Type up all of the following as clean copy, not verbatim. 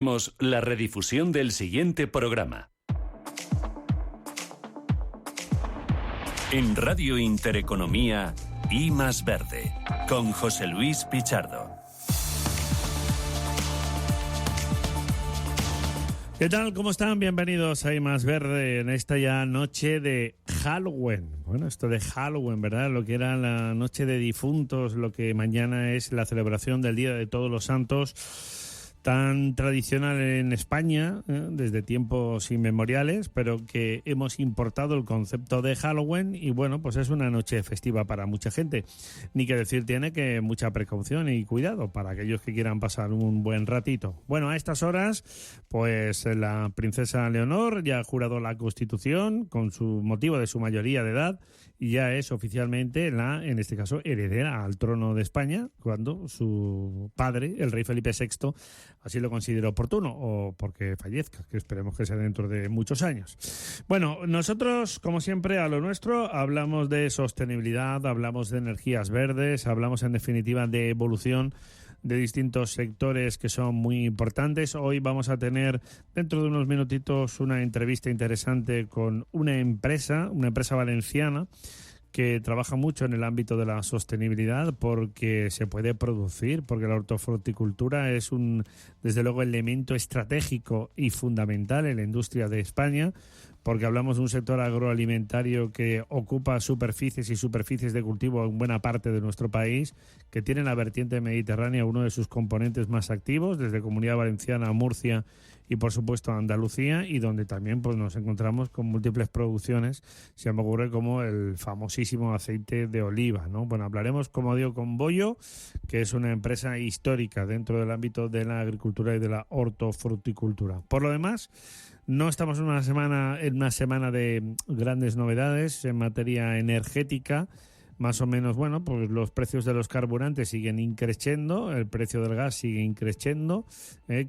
La redifusión del siguiente programa. En Radio Intereconomía, I Más Verde, con José Luis Pichardo. ¿Qué tal? ¿Cómo están? Bienvenidos a I Más Verde en esta ya noche de Halloween. Bueno, esto de Halloween, ¿verdad? Lo que era la noche de difuntos, lo que mañana es la celebración del Día de Todos los Santos, tan tradicional en España desde tiempos inmemoriales, pero que hemos importado el concepto de Halloween y bueno, pues es una noche festiva para mucha gente. Ni que decir tiene que mucha precaución y cuidado para aquellos que quieran pasar un buen ratito. Bueno, a estas horas, pues la princesa Leonor ya ha jurado la Constitución con su motivo de su mayoría de edad y ya es oficialmente la, en este caso, heredera al trono de España, cuando su padre, el rey Felipe VI, así lo considera oportuno, o porque fallezca, que esperemos que sea dentro de muchos años. Bueno, nosotros, como siempre, a lo nuestro, hablamos de sostenibilidad, hablamos de energías verdes, hablamos en definitiva de evolución de distintos sectores que son muy importantes. Hoy vamos a tener, dentro de unos minutitos, una entrevista interesante con una empresa valenciana, que trabaja mucho en el ámbito de la sostenibilidad porque se puede producir, porque la hortofruticultura es un, desde luego, elemento estratégico y fundamental en la industria de España, porque hablamos de un sector agroalimentario que ocupa superficies y superficies de cultivo en buena parte de nuestro país, que tiene la vertiente mediterránea uno de sus componentes más activos, desde Comunidad Valenciana a Murcia y por supuesto a Andalucía, y donde también pues nos encontramos con múltiples producciones, se me ocurre como el famosísimo aceite de oliva, ¿no? Bueno, hablaremos, como digo, con Bollo, que es una empresa histórica dentro del ámbito de la agricultura y de la hortofruticultura. Por lo demás, no estamos en una semana de grandes novedades en materia energética. Más o menos, bueno, pues los precios de los carburantes siguen increciendo, el precio del gas sigue increciendo,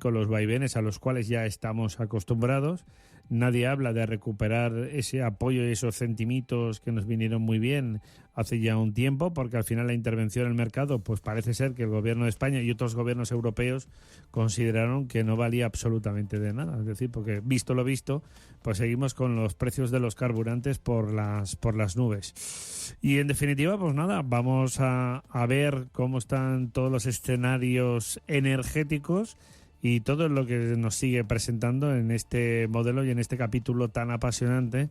con los vaivenes a los cuales ya estamos acostumbrados. Nadie habla de recuperar ese apoyo y esos centimitos que nos vinieron muy bien hace ya un tiempo, porque al final la intervención en el mercado, pues parece ser que el gobierno de España y otros gobiernos europeos consideraron que no valía absolutamente de nada. Es decir, porque visto lo visto, pues seguimos con los precios de los carburantes por las nubes. Y en definitiva, pues nada, vamos a ver cómo están todos los escenarios energéticos y todo lo que nos sigue presentando en este modelo y en este capítulo tan apasionante,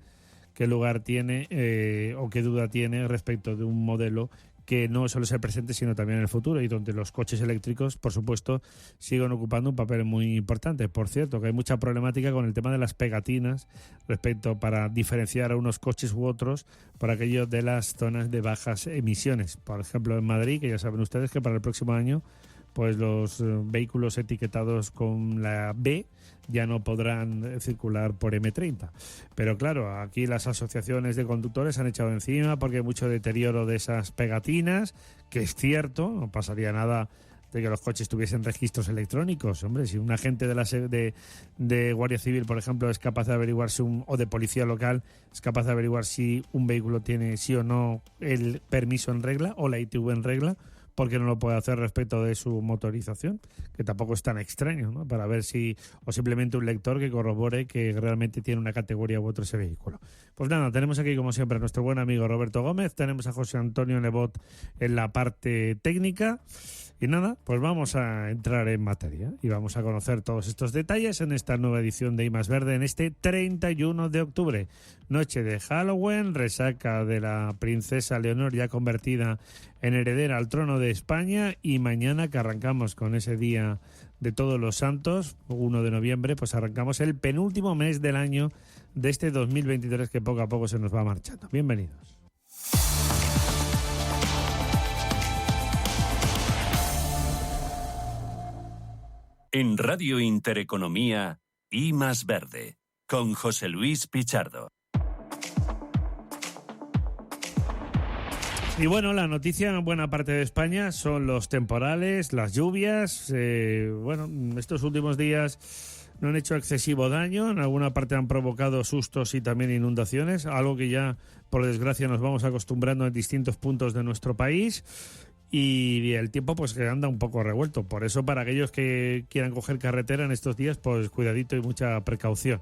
qué lugar tiene o qué duda tiene respecto de un modelo que no solo es el presente, sino también en el futuro, y donde los coches eléctricos, por supuesto, siguen ocupando un papel muy importante. Por cierto, que hay mucha problemática con el tema de las pegatinas respecto para diferenciar a unos coches u otros por aquello de las zonas de bajas emisiones. Por ejemplo, en Madrid, que ya saben ustedes que para el próximo año pues los vehículos etiquetados con la B ya no podrán circular por M30. Pero claro, aquí las asociaciones de conductores han echado encima porque hay mucho deterioro de esas pegatinas, que es cierto, no pasaría nada de que los coches tuviesen registros electrónicos. Hombre, si un agente de Guardia Civil, por ejemplo, es capaz de averiguar o de policía local, es capaz de averiguar si un vehículo tiene sí o no el permiso en regla o la ITV en regla, porque no lo puede hacer respecto de su motorización, que tampoco es tan extraño, ¿no? Para ver si, o simplemente un lector que corrobore que realmente tiene una categoría u otra ese vehículo. Pues nada, tenemos aquí como siempre a nuestro buen amigo Roberto Gómez, tenemos a José Antonio Nebot en la parte técnica, y nada, pues vamos a entrar en materia y vamos a conocer todos estos detalles en esta nueva edición de I Más Verde en este 31 de octubre, noche de Halloween, resaca de la princesa Leonor ya convertida en heredera al trono de España, y mañana que arrancamos con ese día de Todos los Santos, 1 de noviembre, pues arrancamos el penúltimo mes del año de este 2023 que poco a poco se nos va marchando. Bienvenidos. En Radio Intereconomía, I Más Verde, con José Luis Pichardo. Y bueno, la noticia en buena parte de España son los temporales, las lluvias. Estos últimos días no han hecho excesivo daño, en alguna parte han provocado sustos y también inundaciones, algo que ya, por desgracia, nos vamos acostumbrando en distintos puntos de nuestro país. y el tiempo pues que anda un poco revuelto. Por eso, para aquellos que quieran coger carretera en estos días, pues cuidadito y mucha precaución.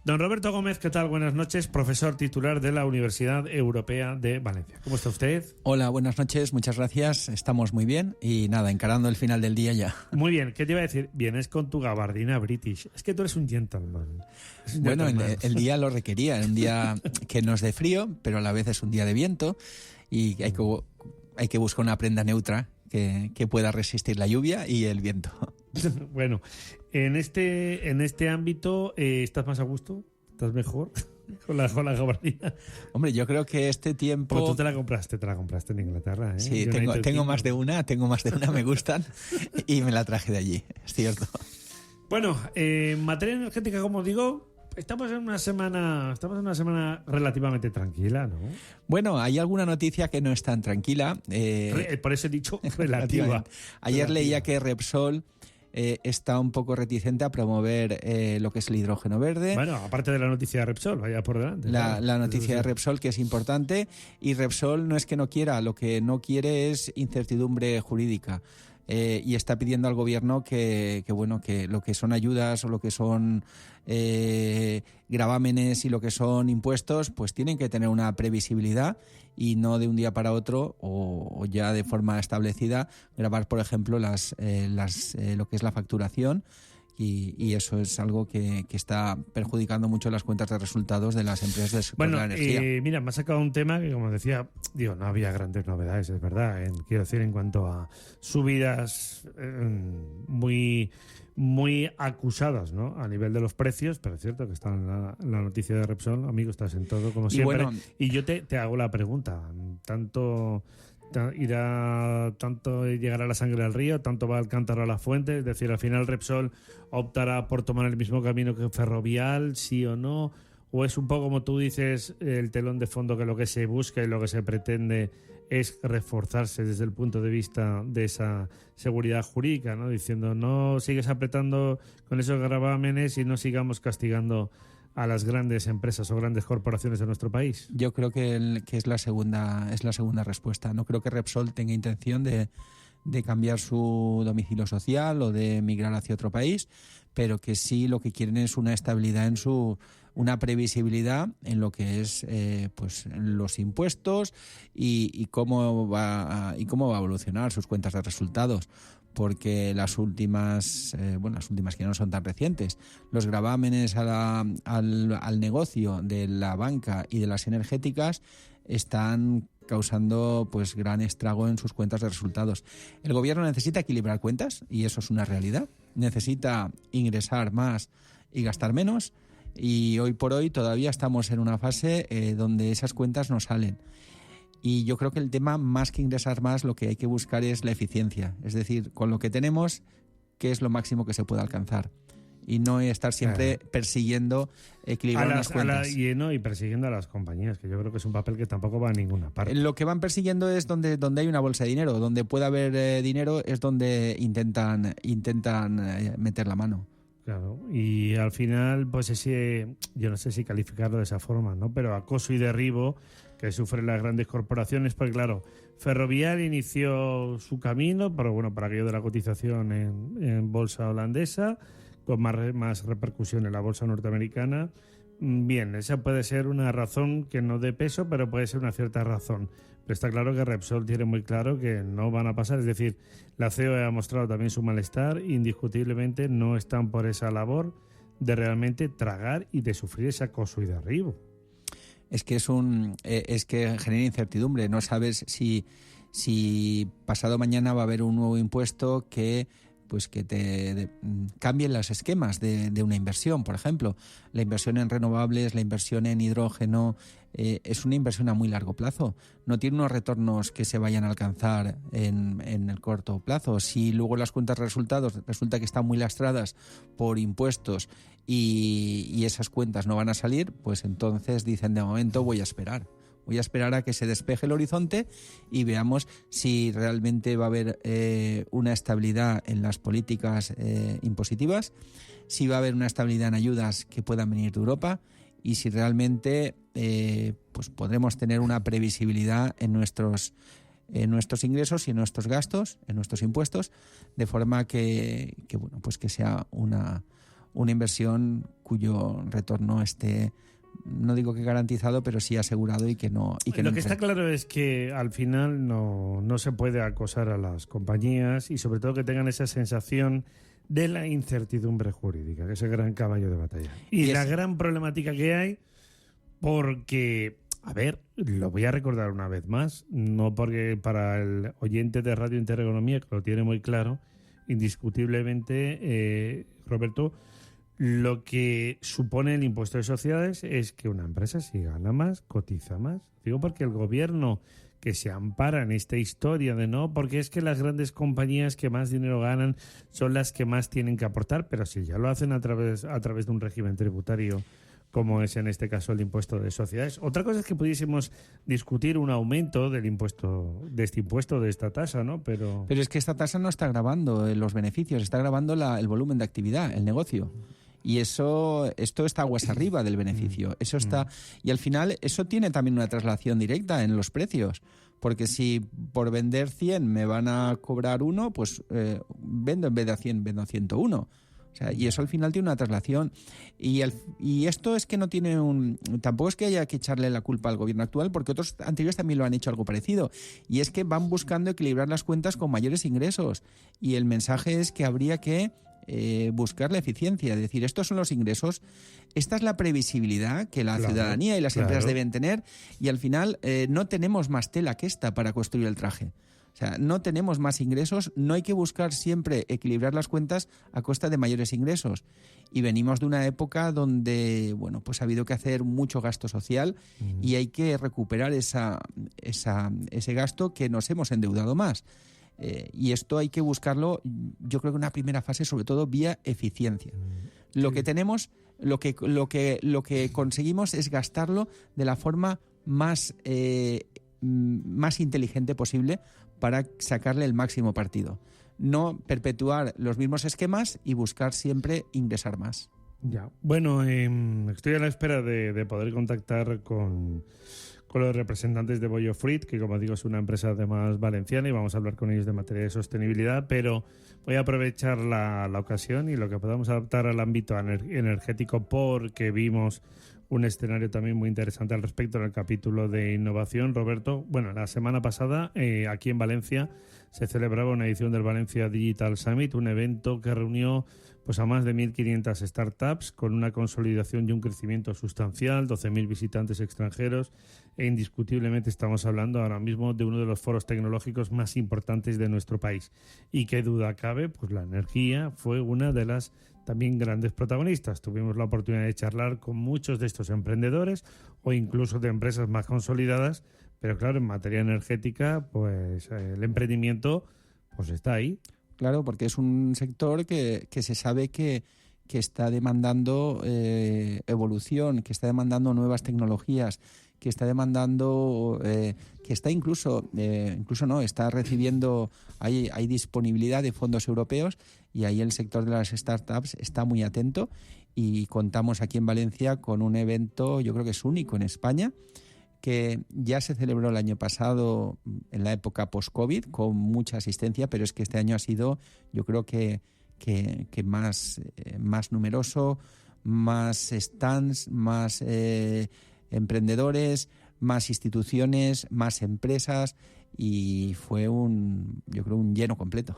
Don Roberto Gómez, ¿qué tal? Buenas noches, profesor titular de la Universidad Europea de Valencia. ¿Cómo está usted? Hola, buenas noches, muchas gracias. Estamos muy bien y nada, encarando el final del día ya. Muy bien, ¿qué te iba a decir? Vienes con tu gabardina british. Es que tú eres un gentleman. Bueno, el día lo requería, un día que no es de frío, pero a la vez es un día de viento y hay que buscar una prenda neutra que pueda resistir la lluvia y el viento. Bueno, en este ámbito, ¿estás más a gusto? ¿Estás mejor con la gabardina? Hombre, yo creo que este tiempo... Pues tú te la compraste en Inglaterra, ¿eh? Sí, tengo más de una, me gustan y me la traje de allí, es cierto. Bueno, en materia energética, como digo, estamos en una semana relativamente tranquila, ¿no? Bueno, hay alguna noticia que no es tan tranquila. Por eso he dicho relativa. Ayer leía que Repsol está un poco reticente a promover lo que es el hidrógeno verde. Bueno, aparte de la noticia de Repsol, vaya por delante. La noticia de Repsol, que es importante, y Repsol no es que no quiera, lo que no quiere es incertidumbre jurídica. Y está pidiendo al gobierno que lo que son ayudas o lo que son gravámenes y lo que son impuestos, pues tienen que tener una previsibilidad y no de un día para otro o ya de forma establecida gravar, por ejemplo, lo que es la facturación. Y eso es algo que está perjudicando mucho las cuentas de resultados de las empresas del sector de la energía. Mira, me ha sacado un tema que, como decía, no había grandes novedades, es verdad. Quiero decir, en cuanto a subidas muy, muy acusadas, ¿no? A nivel de los precios, pero es cierto que está en la noticia de Repsol. Amigo, estás en todo, como siempre. Y yo te hago la pregunta. Llegará la sangre al río, tanto va el cántaro a la fuente, es decir, al final Repsol optará por tomar el mismo camino que Ferrovial, sí o no, o es un poco como tú dices, el telón de fondo, que lo que se busca y lo que se pretende es reforzarse desde el punto de vista de esa seguridad jurídica, ¿no? Diciendo, no sigues apretando con esos gravámenes y no sigamos castigando a las grandes empresas o grandes corporaciones de nuestro país. Yo creo que es la segunda respuesta. No creo que Repsol tenga intención de cambiar su domicilio social o de emigrar hacia otro país, pero que sí lo que quieren es una estabilidad una previsibilidad en lo que es pues los impuestos y cómo va a evolucionar sus cuentas de resultados. Porque las últimas que no son tan recientes, los gravámenes al negocio de la banca y de las energéticas están causando pues gran estrago en sus cuentas de resultados. El gobierno necesita equilibrar cuentas y eso es una realidad. Necesita ingresar más y gastar menos y hoy por hoy todavía estamos en una fase donde esas cuentas no salen. Y yo creo que el tema, más que ingresar más, lo que hay que buscar es la eficiencia. Es decir, con lo que tenemos, ¿qué es lo máximo que se puede alcanzar? Y no estar siempre persiguiendo equilibrar las cuentas. Y persiguiendo a las compañías, que yo creo que es un papel que tampoco va a ninguna parte. Lo que van persiguiendo es donde hay una bolsa de dinero. Donde pueda haber dinero es donde intentan meter la mano. Claro, y al final, pues yo no sé si calificarlo de esa forma, ¿no? Pero acoso y derribo que sufren las grandes corporaciones, porque claro, Ferrovial inició su camino, pero bueno, para aquello de la cotización en bolsa holandesa, con más repercusión en la bolsa norteamericana. Bien, esa puede ser una razón que no dé peso, pero puede ser una cierta razón. Pero está claro que Repsol tiene muy claro que no van a pasar. Es decir, la COE ha mostrado también su malestar. Indiscutiblemente no están por esa labor de realmente tragar y de sufrir ese acoso y derribo. Es que es que genera incertidumbre. No sabes si pasado mañana va a haber un nuevo impuesto que te cambien los esquemas de una inversión. Por ejemplo, la inversión en renovables, la inversión en hidrógeno, es una inversión a muy largo plazo. No tiene unos retornos que se vayan a alcanzar en el corto plazo. Si luego las cuentas de resultados resulta que están muy lastradas por impuestos y esas cuentas no van a salir, pues entonces dicen, de momento voy a esperar. Voy a esperar a que se despeje el horizonte y veamos si realmente va a haber una estabilidad en las políticas impositivas, si va a haber una estabilidad en ayudas que puedan venir de Europa y si realmente pues podremos tener una previsibilidad en en nuestros ingresos y en nuestros gastos, en nuestros impuestos, de forma que bueno, pues que sea una inversión cuyo retorno esté, no digo que garantizado, pero sí asegurado y que no. Lo que está claro es que al final no se puede acosar a las compañías y sobre todo que tengan esa sensación de la incertidumbre jurídica, que es el gran caballo de batalla. Y la gran problemática que hay, porque, a ver, lo voy a recordar una vez más, no porque para el oyente de Radio Intereconomía, que lo tiene muy claro, indiscutiblemente, Roberto, lo que supone el impuesto de sociedades es que una empresa, si gana más, cotiza más. Digo porque el gobierno que se ampara en esta historia de no, porque es que las grandes compañías que más dinero ganan son las que más tienen que aportar, pero si ya lo hacen a través de un régimen tributario, como es en este caso el impuesto de sociedades. Otra cosa es que pudiésemos discutir un aumento del impuesto, de esta tasa, ¿no? Pero es que esta tasa no está grabando los beneficios, está grabando el volumen de actividad, el negocio. Y esto está aguas arriba del beneficio. Eso está, y al final eso tiene también una traslación directa en los precios. Porque si por vender 100 me van a cobrar 1, pues vendo en vez de a 100, vendo a 101. O sea, y eso al final tiene una traslación. Y esto es que no tiene tampoco es que haya que echarle la culpa al gobierno actual, porque otros anteriores también lo han hecho algo parecido. Y es que van buscando equilibrar las cuentas con mayores ingresos. Y el mensaje es que habría que buscar la eficiencia, es decir, estos son los ingresos, esta es la previsibilidad que la ciudadanía y las empresas deben tener, y al final no tenemos más tela que esta para construir el traje. O sea, no tenemos más ingresos, no hay que buscar siempre equilibrar las cuentas a costa de mayores ingresos. Y venimos de una época donde, bueno, pues ha habido que hacer mucho gasto social y hay que recuperar ese gasto que nos hemos endeudado más. Y esto hay que buscarlo, yo creo que en una primera fase, sobre todo vía eficiencia. Lo que tenemos, lo que conseguimos es gastarlo de la forma más inteligente posible para sacarle el máximo partido. No perpetuar los mismos esquemas y buscar siempre ingresar más. Ya. Bueno, estoy a la espera de poder contactar con los representantes de Bollo Fruit, que como digo es una empresa además valenciana, y vamos a hablar con ellos de materia de sostenibilidad, pero voy a aprovechar la ocasión y lo que podamos adaptar al ámbito energético, porque vimos un escenario también muy interesante al respecto en el capítulo de innovación. Roberto, bueno, la semana pasada aquí en Valencia se celebraba una edición del Valencia Digital Summit, un evento que reunió pues a más de 1.500 startups con una consolidación y un crecimiento sustancial, 12.000 visitantes extranjeros, e indiscutiblemente estamos hablando ahora mismo de uno de los foros tecnológicos más importantes de nuestro país. Y qué duda cabe, pues la energía fue una de las también grandes protagonistas. Tuvimos la oportunidad de charlar con muchos de estos emprendedores o incluso de empresas más consolidadas, pero claro, en materia energética, pues el emprendimiento pues está ahí. Claro, porque es un sector que se sabe que está demandando evolución, que está demandando nuevas tecnologías, que está demandando, que está está recibiendo, hay disponibilidad de fondos europeos, y ahí el sector de las startups está muy atento, y contamos aquí en Valencia con un evento, yo creo que es único en España, que ya se celebró el año pasado en la época post-COVID con mucha asistencia, pero es que este año ha sido, yo creo que más numeroso, más stands, más emprendedores, más instituciones, más empresas, y fue yo creo un lleno completo.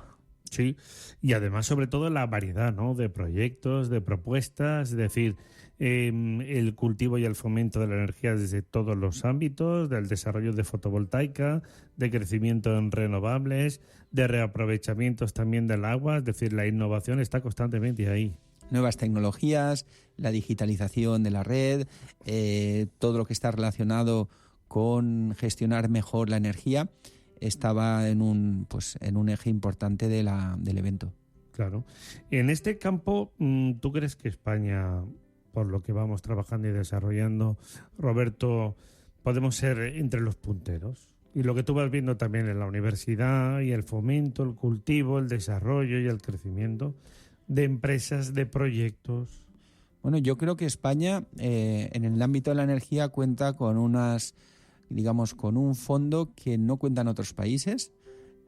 Sí, y además sobre todo la variedad, ¿no?, de proyectos, de propuestas, es decir, el cultivo y el fomento de la energía desde todos los ámbitos, del desarrollo de fotovoltaica, de crecimiento en renovables, de reaprovechamientos también del agua, es decir, la innovación está constantemente ahí. Nuevas tecnologías, la digitalización de la red, todo lo que está relacionado con gestionar mejor la energía, estaba en un eje importante del evento. Claro. En este campo, ¿tú crees que España, por lo que vamos trabajando y desarrollando, Roberto, podemos ser entre los punteros? Y lo que tú vas viendo también en la universidad, y el fomento, el cultivo, el desarrollo y el crecimiento de empresas, de proyectos. Bueno, yo creo que España, en el ámbito de la energía, cuenta con unas digamos, con un fondo que no cuentan otros países.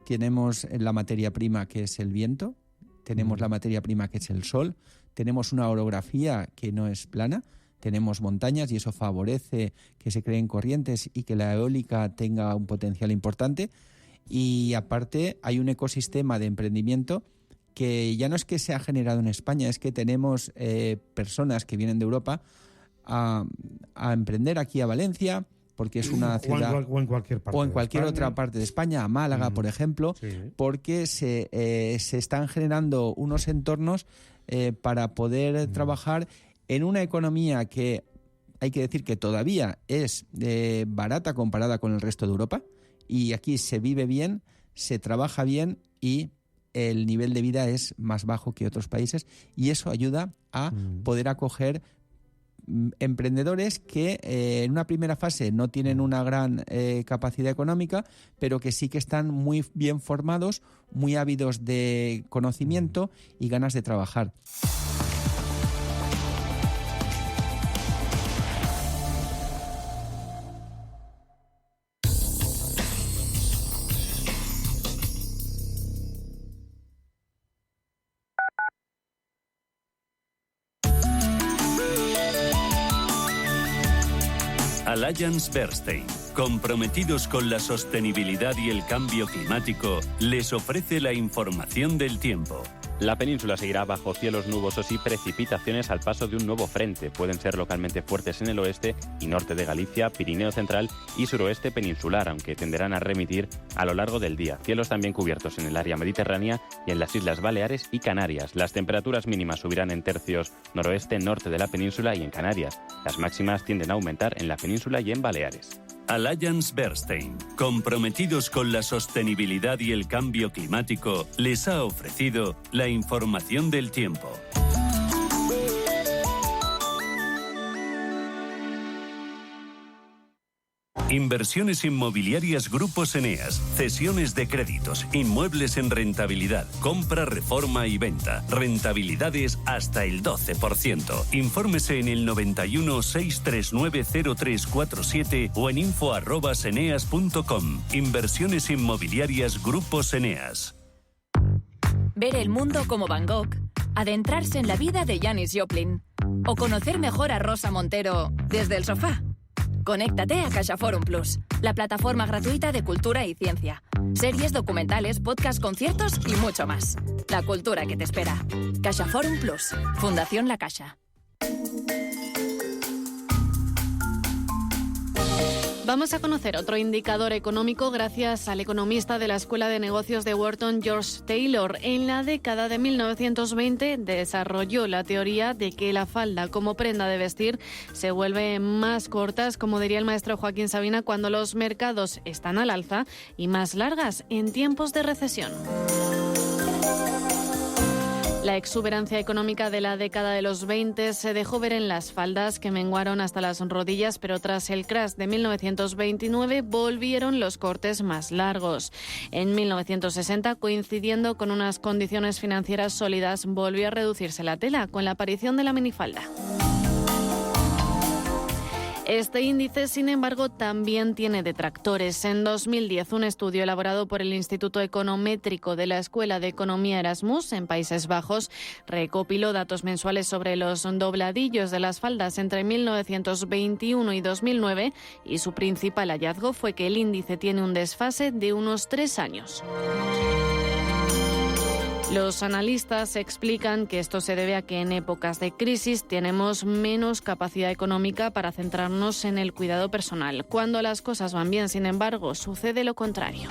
Tenemos la materia prima que es el viento, tenemos la materia prima que es el sol, tenemos una orografía que no es plana, tenemos montañas y eso favorece que se creen corrientes y que la eólica tenga un potencial importante. Y aparte hay un ecosistema de emprendimiento que ya no es que se ha generado en España, es que tenemos personas que vienen de Europa a emprender aquí a Valencia, porque es una ciudad... O en cualquier parte. O en cualquier otra parte de España, a Málaga, por ejemplo, sí. Porque se están generando unos entornos para poder trabajar en una economía que hay que decir que todavía es barata comparada con el resto de Europa, y aquí se vive bien, se trabaja bien y el nivel de vida es más bajo que otros países, y eso ayuda a poder acoger emprendedores que en una primera fase no tienen una gran capacidad económica, pero que sí que están muy bien formados, muy ávidos de conocimiento y ganas de trabajar. Allianz Bernstein, comprometidos con la sostenibilidad y el cambio climático, les ofrece la información del tiempo. La península seguirá bajo cielos nubosos y precipitaciones al paso de un nuevo frente. Pueden ser localmente fuertes en el oeste y norte de Galicia, Pirineo central y suroeste peninsular, aunque tenderán a remitir a lo largo del día. Cielos también cubiertos en el área mediterránea y en las Islas Baleares y Canarias. Las temperaturas mínimas subirán en tercios noroeste, norte de la península y en Canarias. Las máximas tienden a aumentar en la península y en Baleares. Allianz Bernstein, comprometidos con la sostenibilidad y el cambio climático, les ha ofrecido la información del tiempo. Inversiones inmobiliarias Grupos Eneas, cesiones de créditos, inmuebles en rentabilidad, compra, reforma y venta, rentabilidades hasta el 12%. Infórmese en el 91 639 0347 o en info@eneas.com. Inversiones inmobiliarias Grupos Eneas. Ver el mundo como Van Gogh, adentrarse en la vida de Janis Joplin o conocer mejor a Rosa Montero desde el sofá. Conéctate a CaixaForum Plus, la plataforma gratuita de cultura y ciencia. Series, documentales, podcasts, conciertos y mucho más. La cultura que te espera. CaixaForum Plus, Fundación La Caixa. Vamos a conocer otro indicador económico gracias al economista de la Escuela de Negocios de Wharton, George Taylor. En la década de 1920 desarrolló la teoría de que la falda como prenda de vestir se vuelve más cortas, como diría el maestro Joaquín Sabina, cuando los mercados están al alza, y más largas en tiempos de recesión. La exuberancia económica de la década de los 20 se dejó ver en las faldas, que menguaron hasta las rodillas, pero tras el crash de 1929 volvieron los cortes más largos. En 1960, coincidiendo con unas condiciones financieras sólidas, volvió a reducirse la tela con la aparición de la minifalda. Este índice, sin embargo, también tiene detractores. En 2010, un estudio elaborado por el Instituto Econométrico de la Escuela de Economía Erasmus, en Países Bajos, recopiló datos mensuales sobre los dobladillos de las faldas entre 1921 y 2009, y su principal hallazgo fue que el índice tiene un desfase de unos 3 años. Los analistas explican que esto se debe a que en épocas de crisis tenemos menos capacidad económica para centrarnos en el cuidado personal. Cuando las cosas van bien, sin embargo, sucede lo contrario.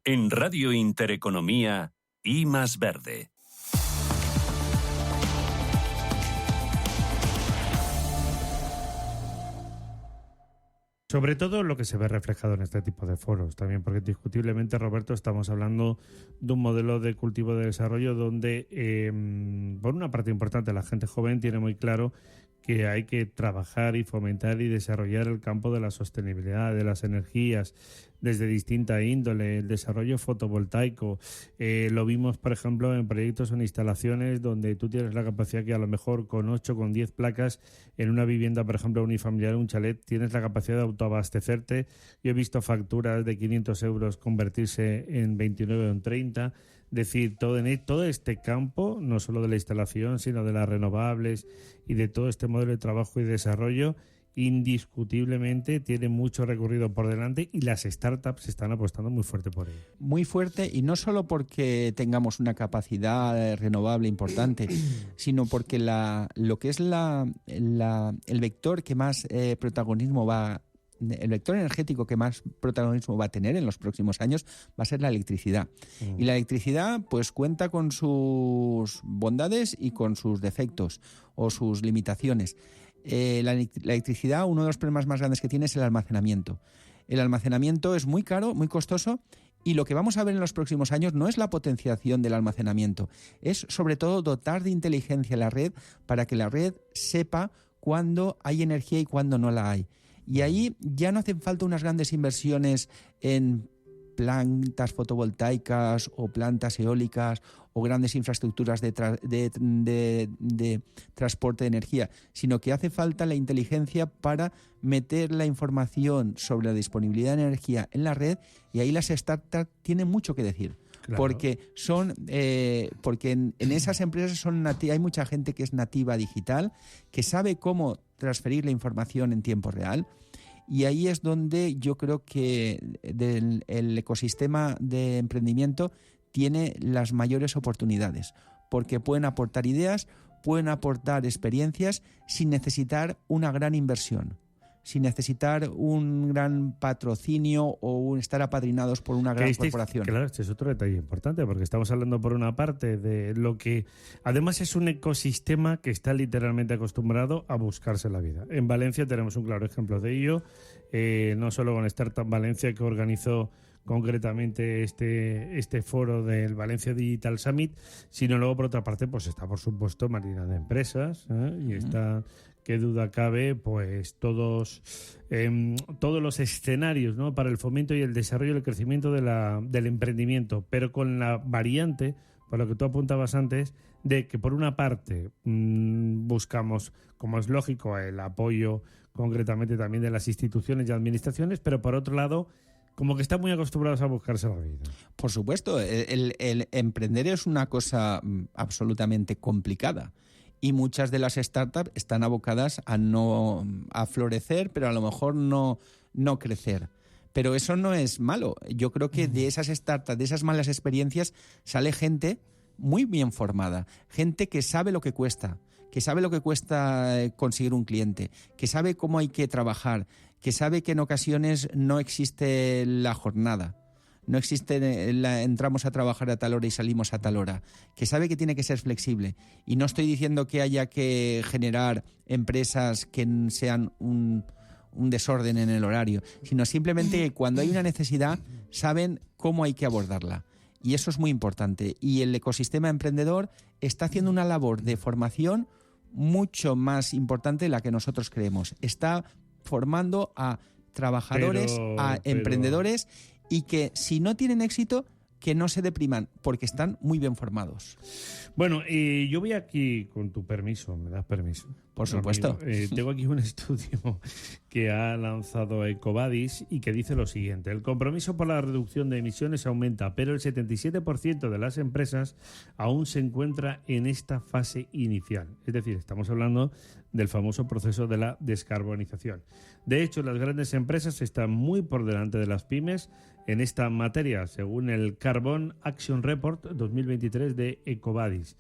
En Radio Intereconomía, I Más Verde. Sobre todo lo que se ve reflejado en este tipo de foros también, porque indiscutiblemente, Roberto, estamos hablando de un modelo de cultivo de desarrollo donde, por una parte importante, la gente joven tiene muy claro que hay que trabajar y fomentar y desarrollar el campo de la sostenibilidad, de las energías, desde distinta índole, el desarrollo fotovoltaico. Lo vimos, por ejemplo, en proyectos o en instalaciones donde tú tienes la capacidad que a lo mejor con 8, con 10 placas en una vivienda, por ejemplo, unifamiliar, un chalet, tienes la capacidad de autoabastecerte. Yo he visto facturas de 500 euros convertirse en 29 o en 30. Es decir, todo este campo, no solo de la instalación, sino de las renovables y de todo este modelo de trabajo y desarrollo, indiscutiblemente tiene mucho recorrido por delante y las startups están apostando muy fuerte por ello. Muy fuerte, y no solo porque tengamos una capacidad renovable importante, sino porque lo que es el vector que más protagonismo el vector energético que más protagonismo va a tener en los próximos años va a ser la electricidad. Y la electricidad pues cuenta con sus bondades y con sus defectos o sus limitaciones. La electricidad, uno de los problemas más grandes que tiene es el almacenamiento. El almacenamiento es muy caro, muy costoso, y lo que vamos a ver en los próximos años no es la potenciación del almacenamiento, es sobre todo dotar de inteligencia a la red para que la red sepa cuándo hay energía y cuándo no la hay. Y ahí ya no hacen falta unas grandes inversiones en plantas fotovoltaicas o plantas eólicas o grandes infraestructuras de transporte de energía, sino que hace falta la inteligencia para meter la información sobre la disponibilidad de energía en la red, y ahí las startups tienen mucho que decir. Claro. Porque en esas empresas hay mucha gente que es nativa digital, que sabe cómo transferir la información en tiempo real, y ahí es donde yo creo que el ecosistema de emprendimiento tiene las mayores oportunidades, porque pueden aportar ideas, pueden aportar experiencias sin necesitar una gran inversión, sin necesitar un gran patrocinio o estar apadrinados por una gran corporación. Claro, este es otro detalle importante, porque estamos hablando por una parte de lo que además es un ecosistema que está literalmente acostumbrado a buscarse la vida. En Valencia tenemos un claro ejemplo de ello, no solo con Startup Valencia, que organizó concretamente este foro del Valencia Digital Summit, sino luego por otra parte pues está por supuesto Marina de Empresas, y está, qué duda cabe, pues todos los escenarios, ¿no?, para el fomento y el desarrollo y el crecimiento del emprendimiento, pero con la variante, por lo que tú apuntabas antes, de que por una parte buscamos, como es lógico, el apoyo concretamente también de las instituciones y administraciones, pero por otro lado como que están muy acostumbrados a buscarse la vida. Por supuesto, el emprender es una cosa absolutamente complicada, y muchas de las startups están abocadas a florecer, pero a lo mejor no crecer. Pero eso no es malo. Yo creo que de esas startups, de esas malas experiencias, sale gente muy bien formada, gente que sabe lo que cuesta conseguir un cliente, que sabe cómo hay que trabajar, que sabe que en ocasiones no existe la jornada, no existe entramos a trabajar a tal hora y salimos a tal hora, que sabe que tiene que ser flexible. Y no estoy diciendo que haya que generar empresas que sean un desorden en el horario, sino simplemente que cuando hay una necesidad saben cómo hay que abordarla. Y eso es muy importante. Y el ecosistema emprendedor está haciendo una labor de formación mucho más importante de la que nosotros creemos. Está formando a trabajadores, a emprendedores, y que si no tienen éxito, que no se depriman, porque están muy bien formados. Bueno, yo voy aquí, con tu permiso, ¿me das permiso? Por supuesto. Tengo aquí un estudio que ha lanzado EcoVadis y que dice lo siguiente: el compromiso por la reducción de emisiones aumenta, pero el 77% de las empresas aún se encuentra en esta fase inicial. Es decir, estamos hablando del famoso proceso de la descarbonización. De hecho, las grandes empresas están muy por delante de las pymes en esta materia, según el Carbon Action Report 2023 de EcoVadis.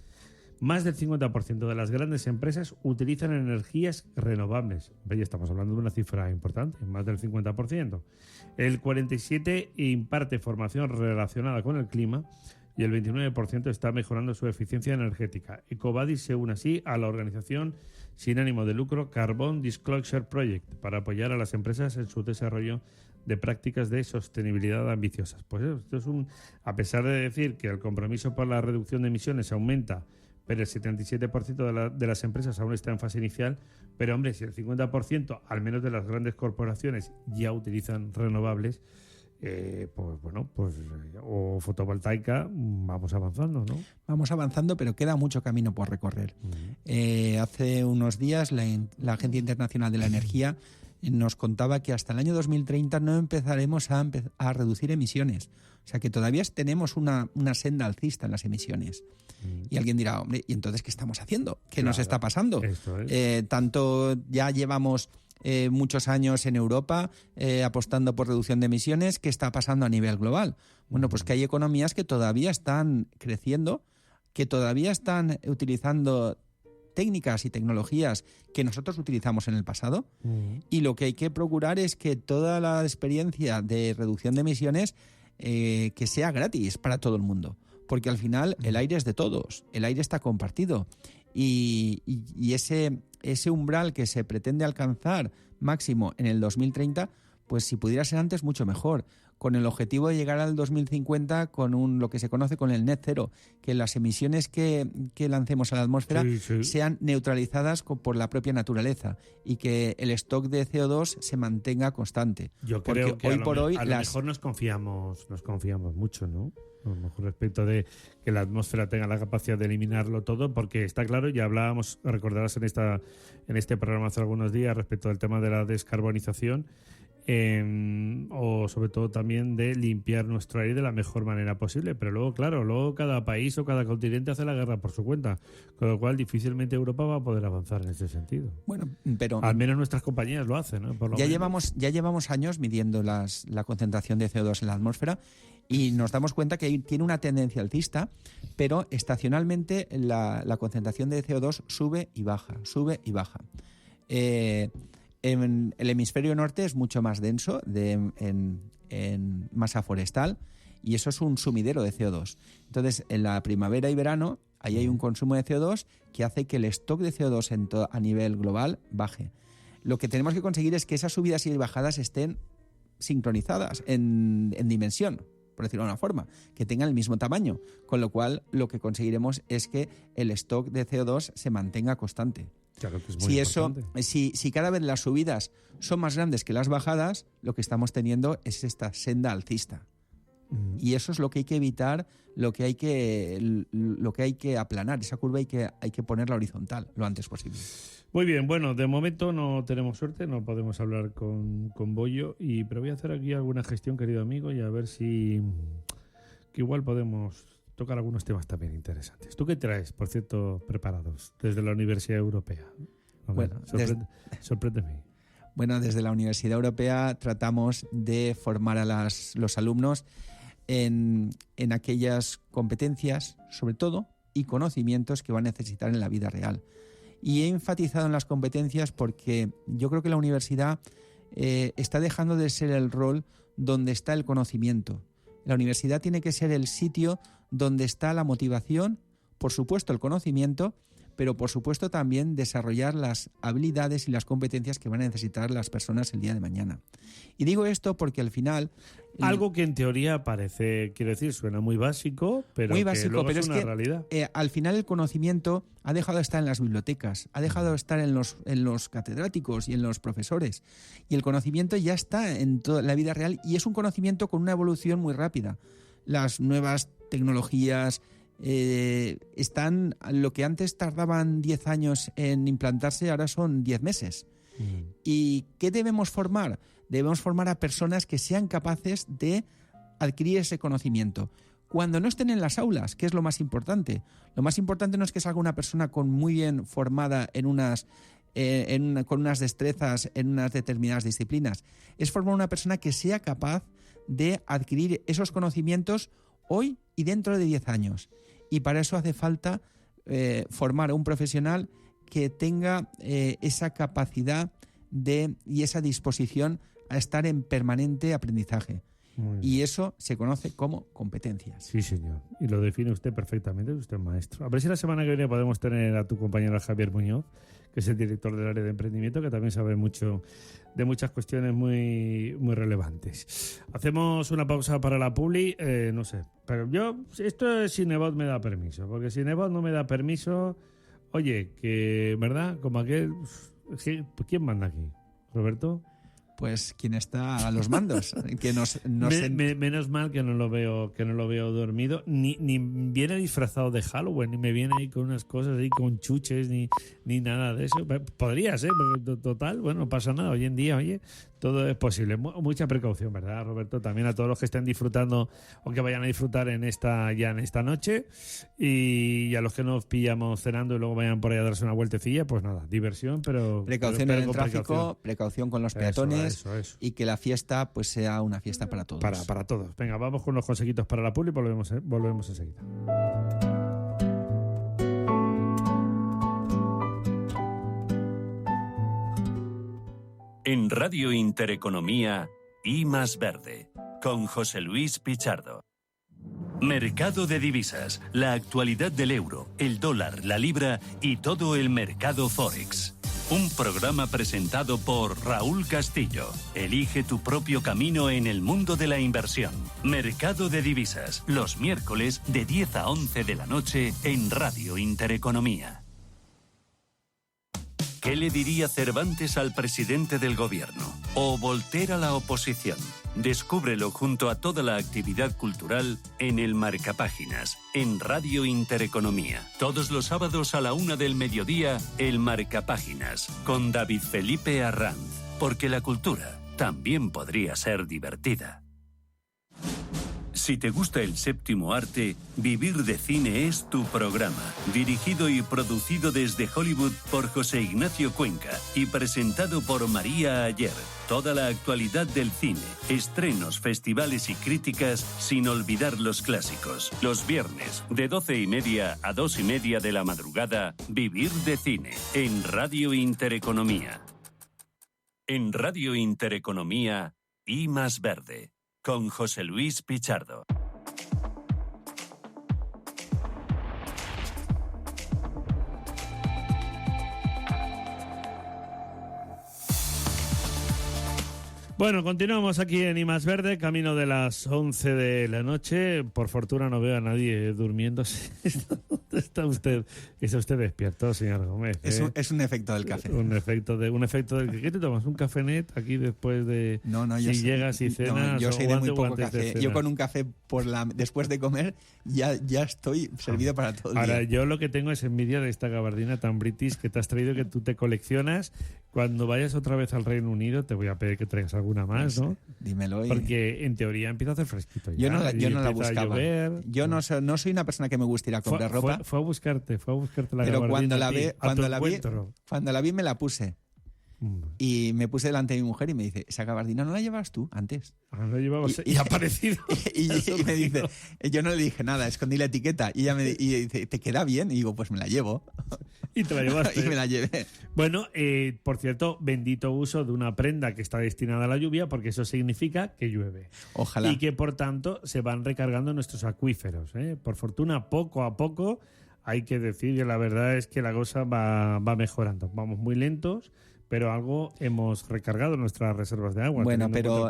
Más del 50% de las grandes empresas utilizan energías renovables. Ya estamos hablando de una cifra importante, más del 50%. El 47% imparte formación relacionada con el clima y el 29% está mejorando su eficiencia energética. EcoVadis se une así a la organización sin ánimo de lucro Carbon Disclosure Project para apoyar a las empresas en su desarrollo de prácticas de sostenibilidad ambiciosas. Pues esto es a pesar de decir que el compromiso por la reducción de emisiones aumenta, pero el 77% de las empresas aún está en fase inicial. Pero, hombre, si el 50%, al menos de las grandes corporaciones, ya utilizan renovables, o fotovoltaica, vamos avanzando, ¿no? Vamos avanzando, pero queda mucho camino por recorrer. Hace unos días la Agencia Internacional de la Energía nos contaba que hasta el año 2030 no empezaremos a reducir emisiones. O sea que todavía tenemos una senda alcista en las emisiones. Y alguien dirá, hombre, ¿y entonces qué estamos haciendo? ¿Qué nos está pasando? Tanto ya llevamos muchos años en Europa apostando por reducción de emisiones. ¿Qué está pasando a nivel global? Bueno, pues que hay economías que todavía están creciendo, que todavía están utilizando técnicas y tecnologías que nosotros utilizamos en el pasado, y lo que hay que procurar es que toda la experiencia de reducción de emisiones que sea gratis para todo el mundo, porque al final el aire es de todos, el aire está compartido, y ese umbral que se pretende alcanzar máximo en el 2030, pues si pudiera ser antes, mucho mejor, con el objetivo de llegar al 2050 con lo que se conoce con el net cero, que las emisiones que lancemos a la atmósfera sean neutralizadas por la propia naturaleza y que el stock de CO2 se mantenga constante. Yo creo que a lo mejor nos confiamos mucho, ¿no? A lo mejor respecto de que la atmósfera tenga la capacidad de eliminarlo todo, porque está claro, ya hablábamos, recordarás en este programa hace algunos días, respecto del tema de la descarbonización, o sobre todo también de limpiar nuestro aire de la mejor manera posible, pero luego cada país o cada continente hace la guerra por su cuenta, con lo cual difícilmente Europa va a poder avanzar en ese sentido. Bueno, pero al menos nuestras compañías lo hacen, ¿no? Ya llevamos años midiendo la concentración de CO2 en la atmósfera y nos damos cuenta que tiene una tendencia alcista, pero estacionalmente la concentración de CO2 sube y baja. En el hemisferio norte es mucho más denso en masa forestal, y eso es un sumidero de CO2. Entonces, en la primavera y verano, ahí hay un consumo de CO2 que hace que el stock de CO2 a nivel global baje. Lo que tenemos que conseguir es que esas subidas y bajadas estén sincronizadas en dimensión, por decirlo de una forma, que tengan el mismo tamaño, con lo cual lo que conseguiremos es que el stock de CO2 se mantenga constante. Claro que es muy importante. Si cada vez las subidas son más grandes que las bajadas, lo que estamos teniendo es esta senda alcista. Y eso es lo que hay que evitar, lo que hay que aplanar. Esa curva hay que ponerla horizontal lo antes posible. Muy bien, bueno, de momento no tenemos suerte, no podemos hablar con Bollo, pero voy a hacer aquí alguna gestión, querido amigo, y a ver que igual podemos tocar algunos temas también interesantes. ¿Tú qué traes, por cierto, preparados desde la Universidad Europea? Bueno, sorpréndeme. Bueno, desde la Universidad Europea tratamos de formar a los alumnos en aquellas competencias, sobre todo, y conocimientos que van a necesitar en la vida real. Y he enfatizado en las competencias porque yo creo que la universidad está dejando de ser el rol donde está el conocimiento. La universidad tiene que ser el sitio donde está la motivación, por supuesto el conocimiento, pero por supuesto también desarrollar las habilidades y las competencias que van a necesitar las personas el día de mañana. Y digo esto porque al final... Algo que en teoría suena muy básico, pero luego es una realidad. Al final el conocimiento ha dejado de estar en las bibliotecas, ha dejado de estar en los catedráticos y en los profesores. Y el conocimiento ya está en toda la vida real, y es un conocimiento con una evolución muy rápida. Las nuevas tecnologías están, lo que antes tardaban 10 años en implantarse, ahora son 10 meses. ¿Y qué debemos formar? Debemos formar a personas que sean capaces de adquirir ese conocimiento. Cuando no estén en las aulas, ¿qué es lo más importante? Lo más importante no es que salga una persona muy bien formada con unas destrezas en unas determinadas disciplinas. Es formar una persona que sea capaz de adquirir esos conocimientos hoy y dentro de 10 años. Y para eso hace falta formar a un profesional que tenga esa capacidad y esa disposición a estar en permanente aprendizaje. Y eso se conoce como competencias. Sí, señor. Y lo define usted perfectamente, usted es maestro. A ver si la semana que viene podemos tener a tu compañero Javier Muñoz, que es el director del área de emprendimiento, que también sabe mucho de muchas cuestiones muy, muy relevantes. Hacemos una pausa para la publi, no sé, pero yo, esto si Nebot me da permiso, porque si Nebot no me da permiso, oye, que, ¿verdad? Como aquel, ¿quién manda aquí? ¿Roberto? Pues quien está a los mandos, que menos mal que no lo veo dormido, ni viene disfrazado de Halloween, ni me viene ahí con unas cosas ahí con chuches, ni nada de eso. Podría ser, porque total, bueno, no pasa nada. Hoy en día, oye, todo es posible. Mucha precaución, ¿verdad, Roberto? También a todos los que estén disfrutando o que vayan a disfrutar en esta noche, y a los que nos pillamos cenando y luego vayan por ahí a darse una vueltecilla, pues nada, diversión, pero precaución en el tráfico, precaución con los peatones. Eso. Y que la fiesta pues sea una fiesta para todos. Para todos. Venga, vamos con los consejitos para la publi y volvemos enseguida. En Radio Intereconomía, I Más Verde, con José Luis Pichardo. Mercado de divisas, la actualidad del euro, el dólar, la libra y todo el mercado Forex. Un programa presentado por Raúl Castillo. Elige tu propio camino en el mundo de la inversión. Mercado de divisas, los miércoles de 10 a 11 de la noche en Radio Intereconomía. ¿Qué le diría Cervantes al presidente del gobierno? ¿O Voltaire a la oposición? Descúbrelo junto a toda la actividad cultural en el Marcapáginas, en Radio Intereconomía. Todos los sábados a la 1 del mediodía, el Marcapáginas, con David Felipe Arranz. Porque la cultura también podría ser divertida. Si te gusta el séptimo arte, Vivir de Cine es tu programa. Dirigido y producido desde Hollywood por José Ignacio Cuenca y presentado por María Ayer. Toda la actualidad del cine, estrenos, festivales y críticas, sin olvidar los clásicos. Los viernes, de 12:30 a 2:30 de la madrugada, Vivir de Cine, en Radio Intereconomía. En Radio Intereconomía, I Más Verde, con José Luis Pichardo. Bueno, continuamos aquí en I Más Verde, camino de las 11 de la noche. Por fortuna no veo a nadie durmiéndose. Está usted despierto, señor Gómez. Es un efecto del café. Un efecto del... ¿Qué te tomas? ¿Un cafenet aquí después de... No, si llegas y cenas? No, yo soy de muy poco café. De yo con un café después de comer ya estoy servido para todo el día. Ahora, yo lo que tengo es envidia de esta gabardina tan british que te has traído, que tú te coleccionas. Cuando vayas otra vez al Reino Unido te voy a pedir que traigas alguna más, ¿no? Dímelo. Porque en teoría empieza a hacer fresquito ya. Yo no la buscaba. Yo no soy una persona que me gusta ir a comprar ropa. Fue a buscarte la pero gabardina. Pero cuando la vi me la puse. Y me puse delante de mi mujer y me dice, ¿esa gabardina no la llevabas tú antes? No llevabas y ha aparecido. y me dice, yo no le dije nada, escondí la etiqueta y ella me dice, ¿te queda bien? Y digo, pues me la llevo. Y te la llevaste. Y me la llevé. Bueno, por cierto, bendito uso de una prenda que está destinada a la lluvia, porque eso significa que llueve. Ojalá. Y que por tanto se van recargando nuestros acuíferos, ¿eh? Por fortuna, poco a poco, hay que decir que la verdad es que la cosa va mejorando. Vamos muy lentos, pero algo hemos recargado nuestras reservas de agua. Bueno, pero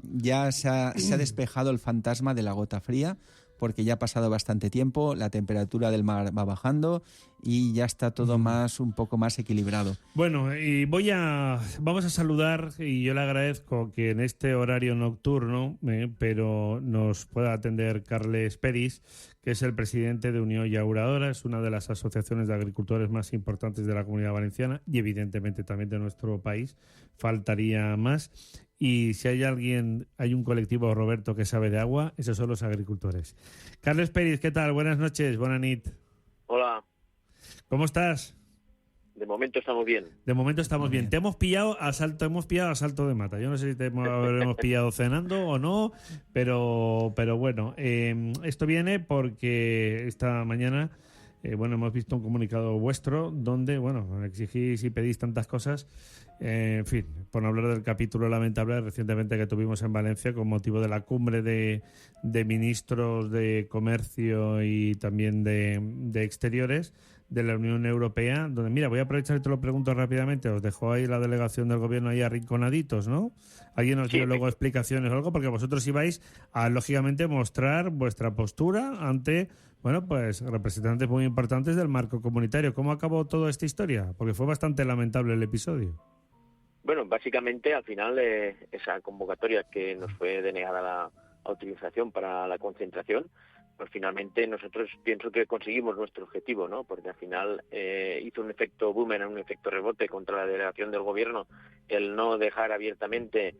ya se ha despejado el fantasma de la gota fría, porque ya ha pasado bastante tiempo, la temperatura del mar va bajando y ya está todo un poco más equilibrado. Bueno, y vamos a saludar, y yo le agradezco que en este horario nocturno, pero nos pueda atender Carles Peris, que es el presidente de Unión Llauradora, es una de las asociaciones de agricultores más importantes de la Comunidad Valenciana y evidentemente también de nuestro país, faltaría más. Y si hay un colectivo, Roberto, que sabe de agua, esos son los agricultores. Carles Peris, ¿qué tal? Buenas noches, buenas nit. Hola. ¿Cómo estás? De momento estamos bien. De momento estamos bien. Te hemos pillado a salto de mata. Yo no sé si te habremos pillado cenando o no, pero bueno, esto viene porque esta mañana hemos visto un comunicado vuestro donde, exigís y pedís tantas cosas. En fin, por no hablar del capítulo lamentable recientemente que tuvimos en Valencia con motivo de la cumbre de ministros de Comercio y también de Exteriores, de la Unión Europea, donde, mira, voy a aprovechar y te lo pregunto rápidamente, os dejó ahí la delegación del gobierno ahí arrinconaditos, ¿no? ¿Alguien nos dio luego explicaciones o algo? Porque vosotros ibais a, lógicamente, mostrar vuestra postura ante, bueno, pues representantes muy importantes del marco comunitario. ¿Cómo acabó toda esta historia? Porque fue bastante lamentable el episodio. Bueno, básicamente al final esa convocatoria que nos fue denegada la autorización para la concentración, pues finalmente nosotros pienso que conseguimos nuestro objetivo, ¿no? Porque al final hizo un efecto boomerang, un efecto rebote contra la delegación del gobierno, el no dejar abiertamente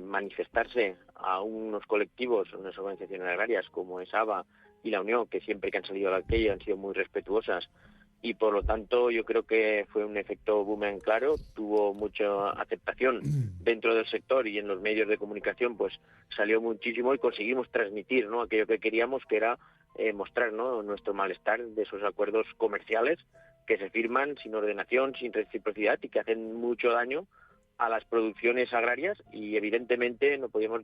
manifestarse a unos colectivos, unas organizaciones agrarias como es ABA y la Unión, que siempre que han salido a la calle han sido muy respetuosas, y por lo tanto yo creo que fue un efecto boomerang claro, tuvo mucha aceptación dentro del sector y en los medios de comunicación, pues salió muchísimo y conseguimos transmitir, ¿no?, aquello que queríamos, que era mostrar, ¿no?, nuestro malestar de esos acuerdos comerciales que se firman sin ordenación, sin reciprocidad y que hacen mucho daño a las producciones agrarias, y evidentemente no podíamos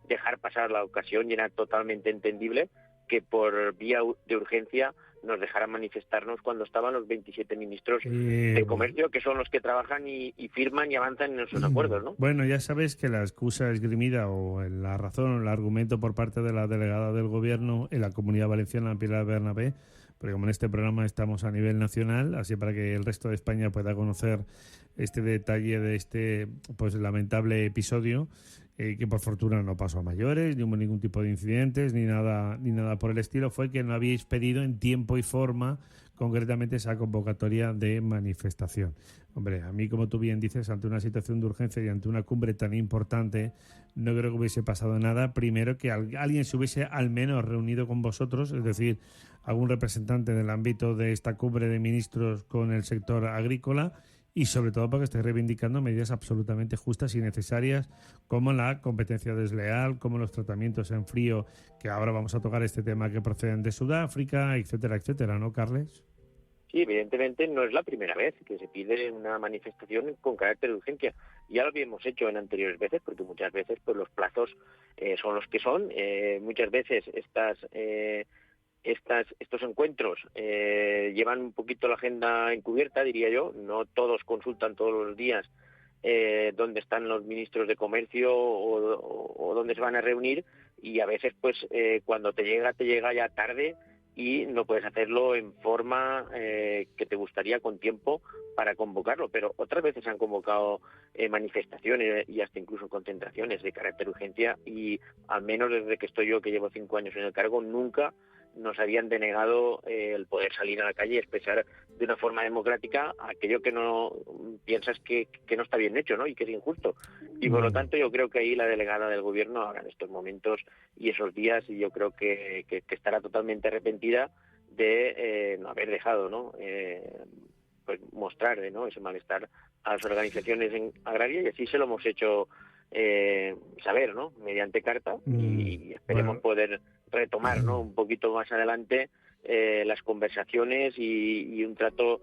dejar pasar la ocasión, y era totalmente entendible que por vía de urgencia nos dejaran manifestarnos cuando estaban los 27 ministros de comercio, que son los que trabajan y firman y avanzan en esos acuerdos, ¿no? Bueno, ya sabes que la excusa esgrimida o la razón o el argumento por parte de la delegada del gobierno en la Comunidad Valenciana, Pilar Bernabé, porque como en este programa estamos a nivel nacional, así para que el resto de España pueda conocer este detalle de este pues lamentable episodio, que por fortuna no pasó a mayores, ni hubo ningún tipo de incidentes, ni nada por el estilo, fue que no habíais pedido en tiempo y forma concretamente esa convocatoria de manifestación. Hombre, a mí, como tú bien dices, ante una situación de urgencia y ante una cumbre tan importante, no creo que hubiese pasado nada. Primero, que alguien se hubiese al menos reunido con vosotros, es decir, algún representante del ámbito de esta cumbre de ministros con el sector agrícola, y sobre todo porque estoy reivindicando medidas absolutamente justas y necesarias, como la competencia desleal, como los tratamientos en frío, que ahora vamos a tocar este tema, que proceden de Sudáfrica, etcétera, etcétera, ¿no, Carles? Sí, evidentemente no es la primera vez que se pide una manifestación con carácter de urgencia. Ya lo habíamos hecho en anteriores veces, porque muchas veces pues los plazos son los que son. Muchas veces estos encuentros llevan un poquito la agenda encubierta, diría yo. No todos consultan todos los días dónde están los ministros de comercio o dónde se van a reunir, y a veces pues cuando te llega ya tarde y no puedes hacerlo en forma que te gustaría, con tiempo para convocarlo. Pero otras veces han convocado manifestaciones y hasta incluso concentraciones de carácter de urgencia, y al menos desde que estoy yo, que llevo 5 años en el cargo, nunca nos habían denegado el poder salir a la calle y expresar de una forma democrática aquello que no piensas que no está bien hecho, ¿no?, y que es injusto. Y por lo tanto yo creo que ahí la delegada del gobierno ahora en estos momentos y esos días, y yo creo que estará totalmente arrepentida de no haber dejado, ¿no?, pues mostrar, ¿no?, ese malestar a las organizaciones agrarias, y así se lo hemos hecho saber, ¿no?, mediante carta, y esperemos poder retomar, ¿no?, un poquito más adelante las conversaciones y un trato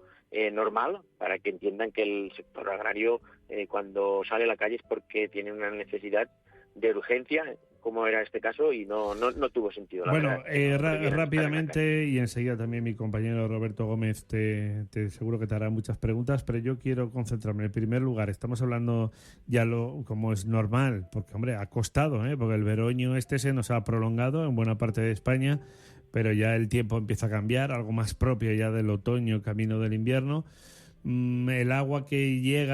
normal, para que entiendan que el sector agrario cuando sale a la calle es porque tiene una necesidad de urgencia, como era este caso, y no tuvo sentido. Bueno, rápidamente, y enseguida también mi compañero Roberto Gómez te seguro que te hará muchas preguntas, pero yo quiero concentrarme. En primer lugar, estamos hablando ya como es normal, porque, hombre, ha costado, porque el veroño se nos ha prolongado en buena parte de España, pero ya el tiempo empieza a cambiar, algo más propio ya del otoño, camino del invierno. El agua que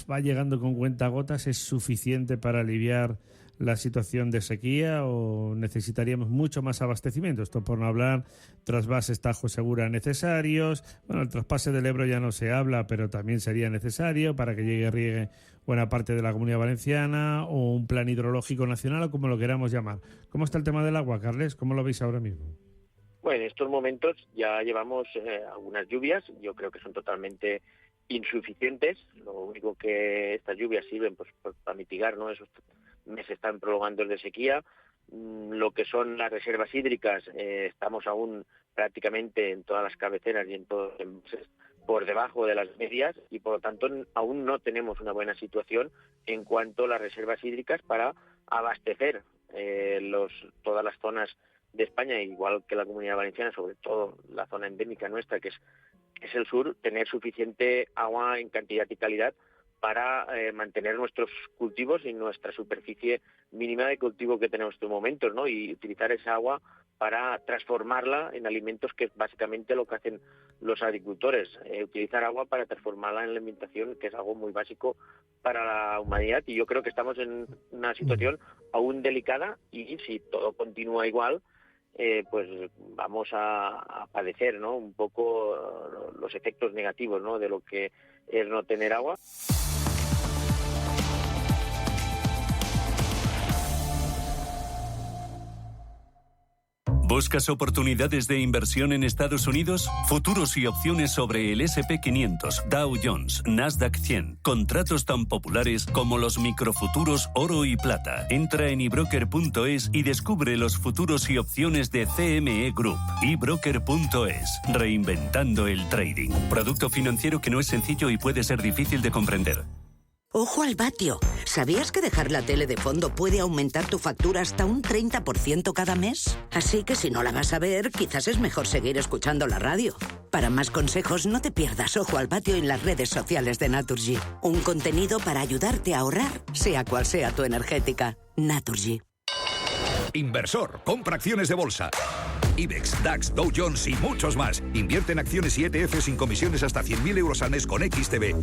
va llegando con cuentagotas, ¿es suficiente para aliviar la situación de sequía o necesitaríamos mucho más abastecimiento? Esto por no hablar trasvases Tajo Segura necesarios. Bueno, el traspase del Ebro ya no se habla, pero también sería necesario para que riegue buena parte de la Comunidad Valenciana, o un plan hidrológico nacional, o como lo queramos llamar. ¿Cómo está el tema del agua, Carles? ¿Cómo lo veis ahora mismo? Bueno, en estos momentos ya llevamos algunas lluvias, yo creo que son totalmente insuficientes. Lo único que estas lluvias sirven pues para mitigar, ¿no?, esos meses están prolongando de sequía. Lo que son las reservas hídricas, estamos aún prácticamente en todas las cabeceras y en todos los embalses por debajo de las medias, y por lo tanto aún no tenemos una buena situación en cuanto a las reservas hídricas para abastecer todas las zonas de España, igual que la Comunidad Valenciana, sobre todo la zona endémica nuestra, que es el sur, tener suficiente agua en cantidad y calidad para mantener nuestros cultivos y nuestra superficie mínima de cultivo que tenemos en estos momentos, ¿no? Y utilizar esa agua para transformarla en alimentos, que es básicamente lo que hacen los agricultores, utilizar agua para transformarla en alimentación, que es algo muy básico para la humanidad. Y yo creo que estamos en una situación aún delicada, y si todo continúa igual, pues vamos a padecer, ¿no?, un poco los efectos negativos, ¿no?, de lo que es no tener agua. ¿Buscas oportunidades de inversión en Estados Unidos? Futuros y opciones sobre el S&P 500, Dow Jones, Nasdaq 100. Contratos tan populares como los microfuturos oro y plata. Entra en ebroker.es y descubre los futuros y opciones de CME Group. ebroker.es. Reinventando el trading. Producto financiero que no es sencillo y puede ser difícil de comprender. ¡Ojo al vatio! ¿Sabías que dejar la tele de fondo puede aumentar tu factura hasta un 30% cada mes? Así que si no la vas a ver, quizás es mejor seguir escuchando la radio. Para más consejos, no te pierdas Ojo al vatio en las redes sociales de Naturgy. Un contenido para ayudarte a ahorrar, sea cual sea tu energética. Naturgy. Inversor, compra acciones de bolsa. IBEX, DAX, Dow Jones y muchos más. Invierte en acciones y ETF sin comisiones hasta 100.000 euros al mes con XTB.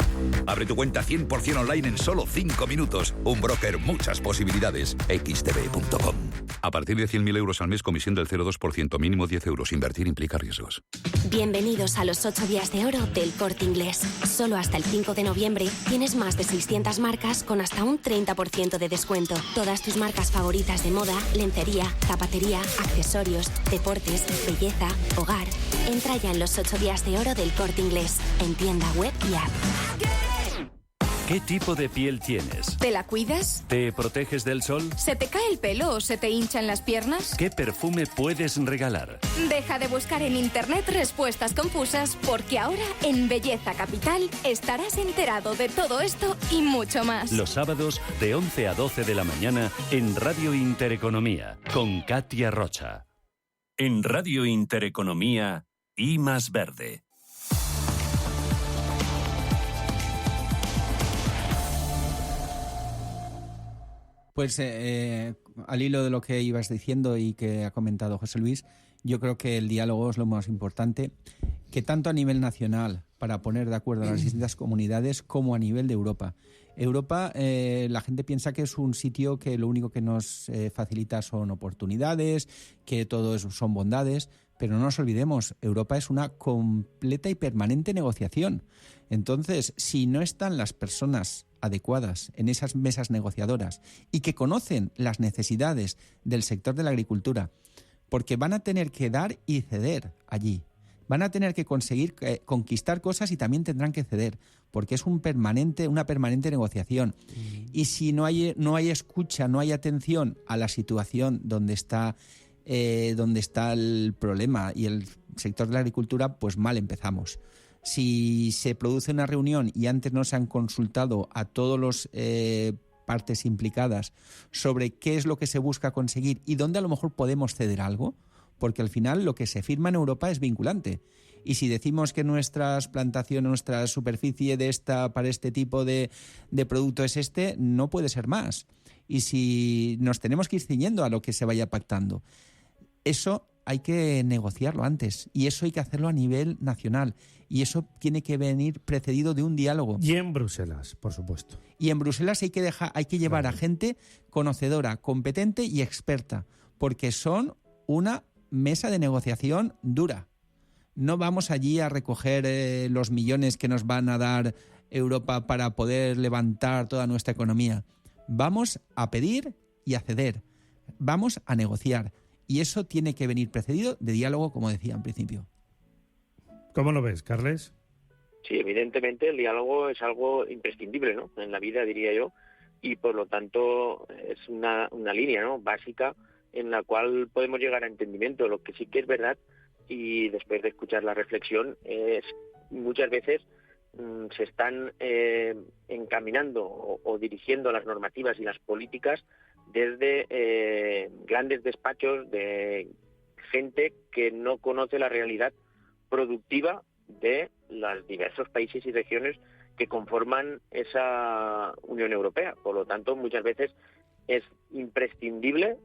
Abre tu cuenta 100% online en solo 5 minutos. Un broker, muchas posibilidades. XTB.com. A partir de 100.000 euros al mes, comisión del 0,2%, mínimo 10 euros. Invertir implica riesgos. Bienvenidos a los 8 días de oro del Corte Inglés. Solo hasta el 5 de noviembre tienes más de 600 marcas con hasta un 30% de descuento. Todas tus marcas favoritas de moda, lencería, zapatería, accesorios, deportes, belleza, hogar. Entra ya en los 8 días de oro del Corte Inglés, en tienda web y app. ¿Qué tipo de piel tienes? ¿Te la cuidas? ¿Te proteges del sol? ¿Se te cae el pelo o se te hinchan las piernas? ¿Qué perfume puedes regalar? Deja de buscar en internet respuestas confusas, porque ahora en Belleza Capital estarás enterado de todo esto y mucho más. Los sábados de 11 a 12 de la mañana en Radio Intereconomía con Katia Rocha. En Radio Intereconomía, I más Verde. Pues al hilo de lo que ibas diciendo y que ha comentado José Luis, yo creo que el diálogo es lo más importante, que tanto a nivel nacional, para poner de acuerdo a las distintas comunidades, como a nivel de Europa. Europa, la gente piensa que es un sitio que lo único que nos facilita son oportunidades, que todo son bondades, pero no nos olvidemos, Europa es una completa y permanente negociación. Entonces, si no están las personas adecuadas en esas mesas negociadoras y que conocen las necesidades del sector de la agricultura, porque van a tener que dar y ceder allí, van a tener que conseguir conquistar cosas y también tendrán que ceder, porque es una permanente negociación. Y si no hay escucha, no hay atención a la situación donde está el problema y el sector de la agricultura, pues mal empezamos. Si se produce una reunión y antes no se han consultado a todas las partes implicadas sobre qué es lo que se busca conseguir y dónde a lo mejor podemos ceder algo, porque al final lo que se firma en Europa es vinculante. Y si decimos que nuestras plantaciones, nuestra superficie para este tipo de producto es no puede ser más. Y si nos tenemos que ir ciñendo a lo que se vaya pactando, eso hay que negociarlo antes y eso hay que hacerlo a nivel nacional. Y eso tiene que venir precedido de un diálogo. Y en Bruselas, por supuesto. Y en Bruselas hay que llevar a gente conocedora, competente y experta, porque son una mesa de negociación dura. No vamos allí a recoger los millones que nos van a dar Europa para poder levantar toda nuestra economía. Vamos a pedir y a ceder. Vamos a negociar. Y eso tiene que venir precedido de diálogo, como decía en principio. ¿Cómo lo ves, Carles? Sí, evidentemente el diálogo es algo imprescindible, ¿no?, en la vida, diría yo, y por lo tanto es una línea, ¿no?, básica en la cual podemos llegar a entendimiento. Lo que sí que es verdad, y después de escuchar la reflexión, es muchas veces se están encaminando o dirigiendo las normativas y las políticas desde grandes despachos de gente que no conoce la realidad productiva de los diversos países y regiones que conforman esa Unión Europea. Por lo tanto, muchas veces es imprescindible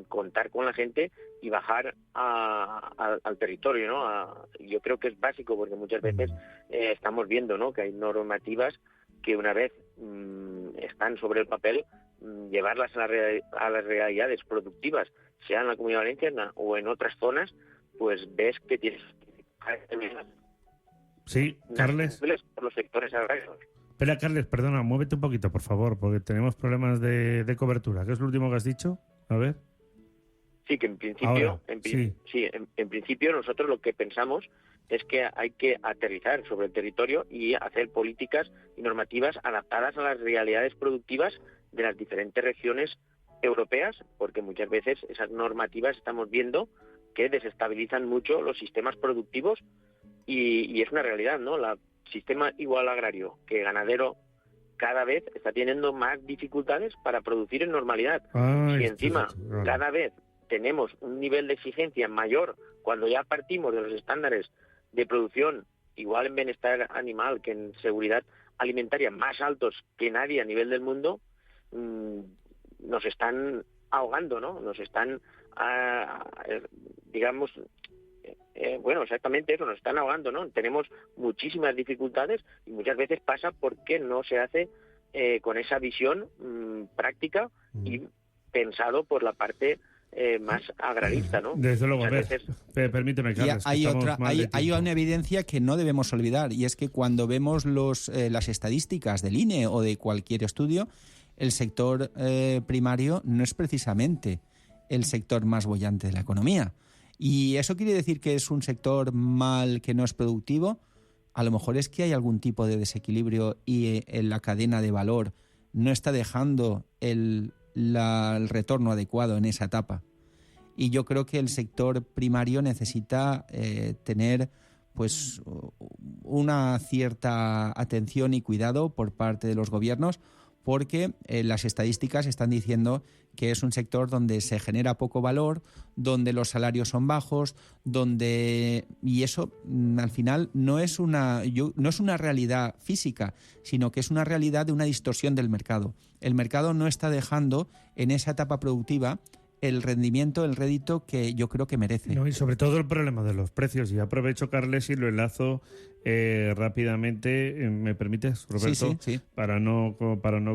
contar con la gente y bajar al territorio, ¿no? Yo creo que es básico, porque muchas veces estamos viendo, ¿no?, que hay normativas que una vez están sobre el papel, llevarlas a las realidades productivas, sea en la Comunidad Valenciana o en otras zonas, pues ves que tienes Sí, Carles. por los sectores agrarios. Espera, Carles, perdona, muévete un poquito, por favor, porque tenemos problemas de cobertura. ¿Qué es lo último que has dicho? A ver. Sí, que en principio, Ahora, en principio nosotros lo que pensamos es que hay que aterrizar sobre el territorio y hacer políticas y normativas adaptadas a las realidades productivas de las diferentes regiones europeas, porque muchas veces esas normativas estamos viendo que desestabilizan mucho los sistemas productivos y es una realidad, ¿no? El sistema igual agrario que ganadero cada vez está teniendo más dificultades para producir en normalidad. Y encima cada vez tenemos un nivel de exigencia mayor cuando ya partimos de los estándares de producción, igual en bienestar animal que en seguridad alimentaria, más altos que nadie a nivel del mundo, nos están ahogando, ¿no? Nos están, digamos, exactamente eso, nos están ahogando, ¿no? Tenemos muchísimas dificultades y muchas veces pasa porque no se hace con esa visión práctica y pensado por la parte más agrarista, ¿no? Desde luego, permíteme, Carlos. Hay una evidencia que no debemos olvidar, y es que cuando vemos las estadísticas del INE o de cualquier estudio, el sector primario no es precisamente el sector más boyante de la economía. ¿Y eso quiere decir que es un sector que no es productivo? A lo mejor es que hay algún tipo de desequilibrio y en la cadena de valor no está dejando el retorno adecuado en esa etapa. Y yo creo que el sector primario necesita tener pues una cierta atención y cuidado por parte de los gobiernos, porque las estadísticas están diciendo que es un sector donde se genera poco valor, donde los salarios son bajos, y eso al final no es una realidad física, sino que es una realidad de una distorsión del mercado. El mercado no está dejando en esa etapa productiva el rendimiento, el rédito que yo creo que merece. No, y sobre todo el problema de los precios. Y aprovecho, Carles, y lo enlazo rápidamente. ¿Me permites, Roberto? Sí. Para no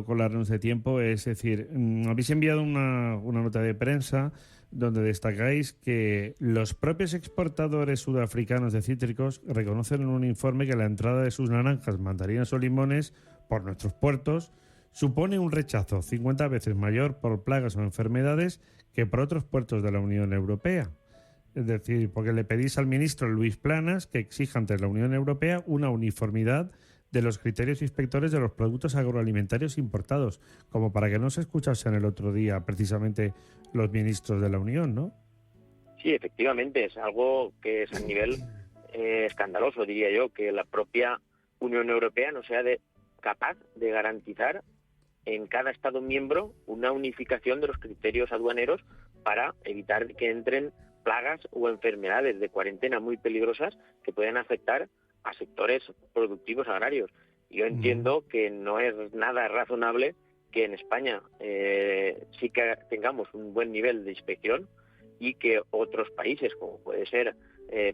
colarnos de tiempo. Es decir, habéis enviado una nota de prensa donde destacáis que los propios exportadores sudafricanos de cítricos reconocen en un informe que la entrada de sus naranjas, mandarinas o limones por nuestros puertos supone un rechazo 50 veces mayor por plagas o enfermedades que por otros puertos de la Unión Europea. Es decir, porque le pedís al ministro Luis Planas que exija ante la Unión Europea una uniformidad de los criterios inspectores de los productos agroalimentarios importados, como para que no se escuchasen el otro día precisamente los ministros de la Unión, ¿no? Sí, efectivamente, es algo que es a nivel escandaloso, diría yo, que la propia Unión Europea no sea capaz de garantizar en cada Estado miembro una unificación de los criterios aduaneros para evitar que entren plagas o enfermedades de cuarentena muy peligrosas que pueden afectar a sectores productivos agrarios. Yo entiendo que no es nada razonable que en España sí que tengamos un buen nivel de inspección y que otros países, como puede ser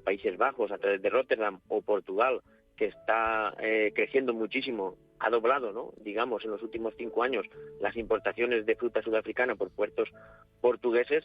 Países Bajos a través de Rotterdam o Portugal, que está creciendo muchísimo, ha doblado, ¿no?, digamos, en los últimos 5 años las importaciones de fruta sudafricana por puertos portugueses,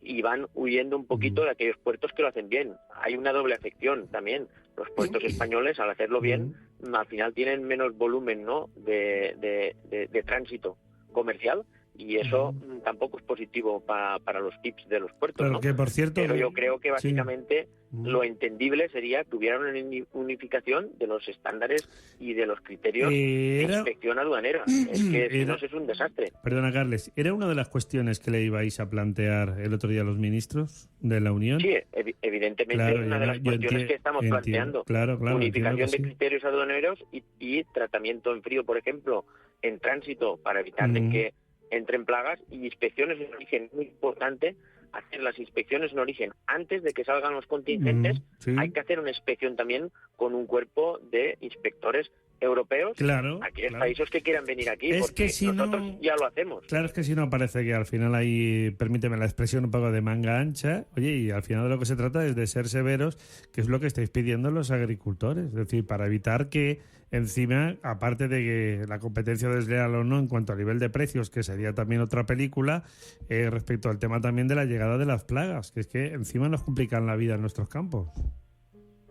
y van huyendo un poquito de aquellos puertos que lo hacen bien. Hay una doble afección también. Los puertos españoles, al hacerlo bien, al final tienen menos volumen, ¿no?, de tránsito comercial, y eso tampoco es positivo para los PIBs de los puertos, pero ¿no? Que, por cierto, pero yo creo que básicamente lo entendible sería que hubiera una unificación de los estándares y de los criterios de inspección aduanera. Es que si no, es un desastre. Perdona, Carles, ¿era una de las cuestiones que le ibais a plantear el otro día a los ministros de la Unión? Sí, evidentemente es una de las cuestiones que estamos planteando. Claro, unificación de criterios aduaneros y tratamiento en frío, por ejemplo, en tránsito, para evitar de que entren plagas, y inspecciones de origen muy importante hacer las inspecciones en origen antes de que salgan los contingentes. Sí. Hay que hacer una inspección también con un cuerpo de inspectores europeos, Claro, aquellos claro. países que quieran venir aquí, Es porque que si nosotros no- ya lo hacemos. Claro, es que si no parece que al final hay, permíteme la expresión, un poco de manga ancha. Oye, y al final de lo que se trata es de ser severos, que es lo que estáis pidiendo los agricultores. Es decir, para evitar que encima, aparte de que la competencia desleal o no en cuanto a nivel de precios, que sería también otra película, respecto al tema también de la llegada de las plagas, que es que encima nos complican la vida en nuestros campos.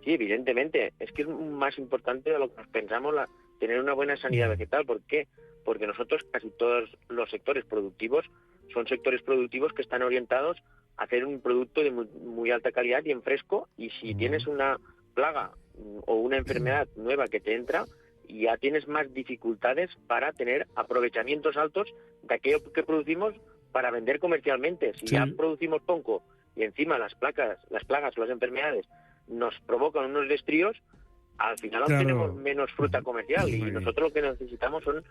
Sí, evidentemente. Es que es más importante de lo que nos pensamos tener una buena sanidad vegetal. ¿Por qué? Porque nosotros, casi todos los sectores productivos, son sectores productivos que están orientados a hacer un producto de muy alta calidad y en fresco. Y si tienes una plaga o una enfermedad nueva que te entra, ya tienes más dificultades para tener aprovechamientos altos de aquello que producimos para vender comercialmente. Si ya producimos poco y encima las plagas o las enfermedades nos provocan unos destríos, al final obtenemos menos fruta comercial, y nosotros lo que necesitamos son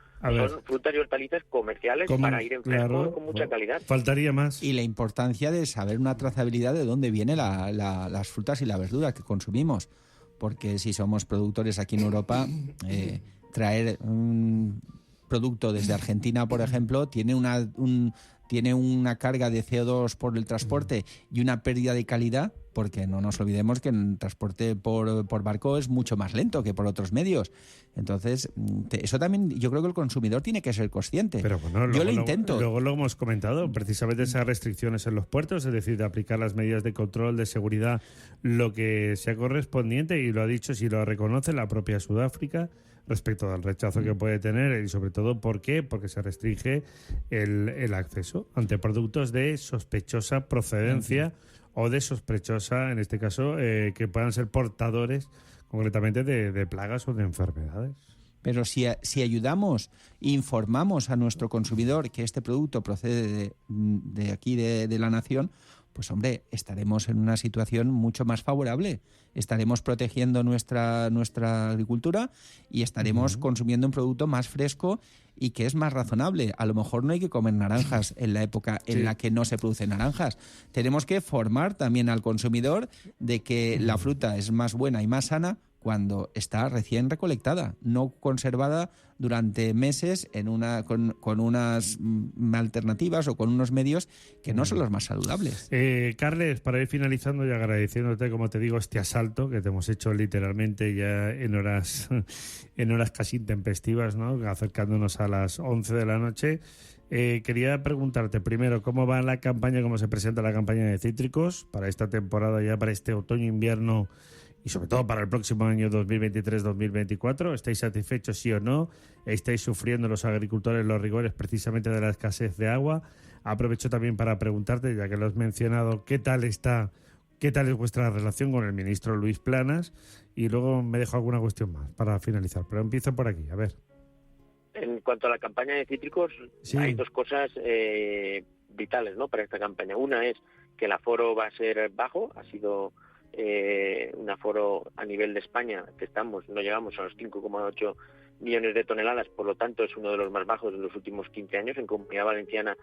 frutas y hortalizas comerciales para ir en fresco con mucha calidad. Faltaría más. Y la importancia de saber una trazabilidad de dónde vienen las frutas y la verdura que consumimos. Porque si somos productores aquí en Europa, traer un producto desde Argentina, por ejemplo, tiene una carga de CO2 por el transporte y una pérdida de calidad, porque no nos olvidemos que el transporte por barco es mucho más lento que por otros medios. Entonces, eso también yo creo que el consumidor tiene que ser consciente. Pero bueno, yo lo intento. Luego lo hemos comentado, precisamente esas restricciones en los puertos, es decir, de aplicar las medidas de control, de seguridad, lo que sea correspondiente, y lo ha dicho, si lo reconoce la propia Sudáfrica, respecto al rechazo que puede tener, y sobre todo, ¿por qué? Porque se restringe el acceso ante productos de sospechosa procedencia o de sospechosa, en este caso, que puedan ser portadores concretamente de plagas o de enfermedades. Pero si ayudamos, informamos a nuestro consumidor que este producto procede de aquí, de la nación, pues hombre, estaremos en una situación mucho más favorable. Estaremos protegiendo nuestra agricultura y estaremos consumiendo un producto más fresco y que es más razonable. A lo mejor no hay que comer naranjas en la época en la que no se producen naranjas. Tenemos que formar también al consumidor de que la fruta es más buena y más sana cuando está recién recolectada, no conservada durante meses con unas alternativas o con unos medios que no son los más saludables. Carles, para ir finalizando y agradeciéndote, como te digo, este asalto que te hemos hecho literalmente ya en horas casi intempestivas, ¿no? Acercándonos a las 11 de la noche. Quería preguntarte primero cómo va la campaña, cómo se presenta la campaña de cítricos para esta temporada, ya para este otoño-invierno, y sobre todo para el próximo año 2023-2024. ¿Estáis satisfechos, sí o no? ¿Estáis sufriendo los agricultores los rigores precisamente de la escasez de agua? Aprovecho también para preguntarte, ya que lo has mencionado, ¿qué tal es vuestra relación con el ministro Luis Planas? Y luego me dejo alguna cuestión más para finalizar, pero empiezo por aquí, a ver. En cuanto a la campaña de cítricos, hay dos cosas vitales, ¿no?, para esta campaña. Una es que el aforo va a ser bajo, ha sido un aforo a nivel de España, que no llegamos a los 5,8 millones de toneladas, por lo tanto es uno de los más bajos de los últimos 15 años. En Comunidad Valenciana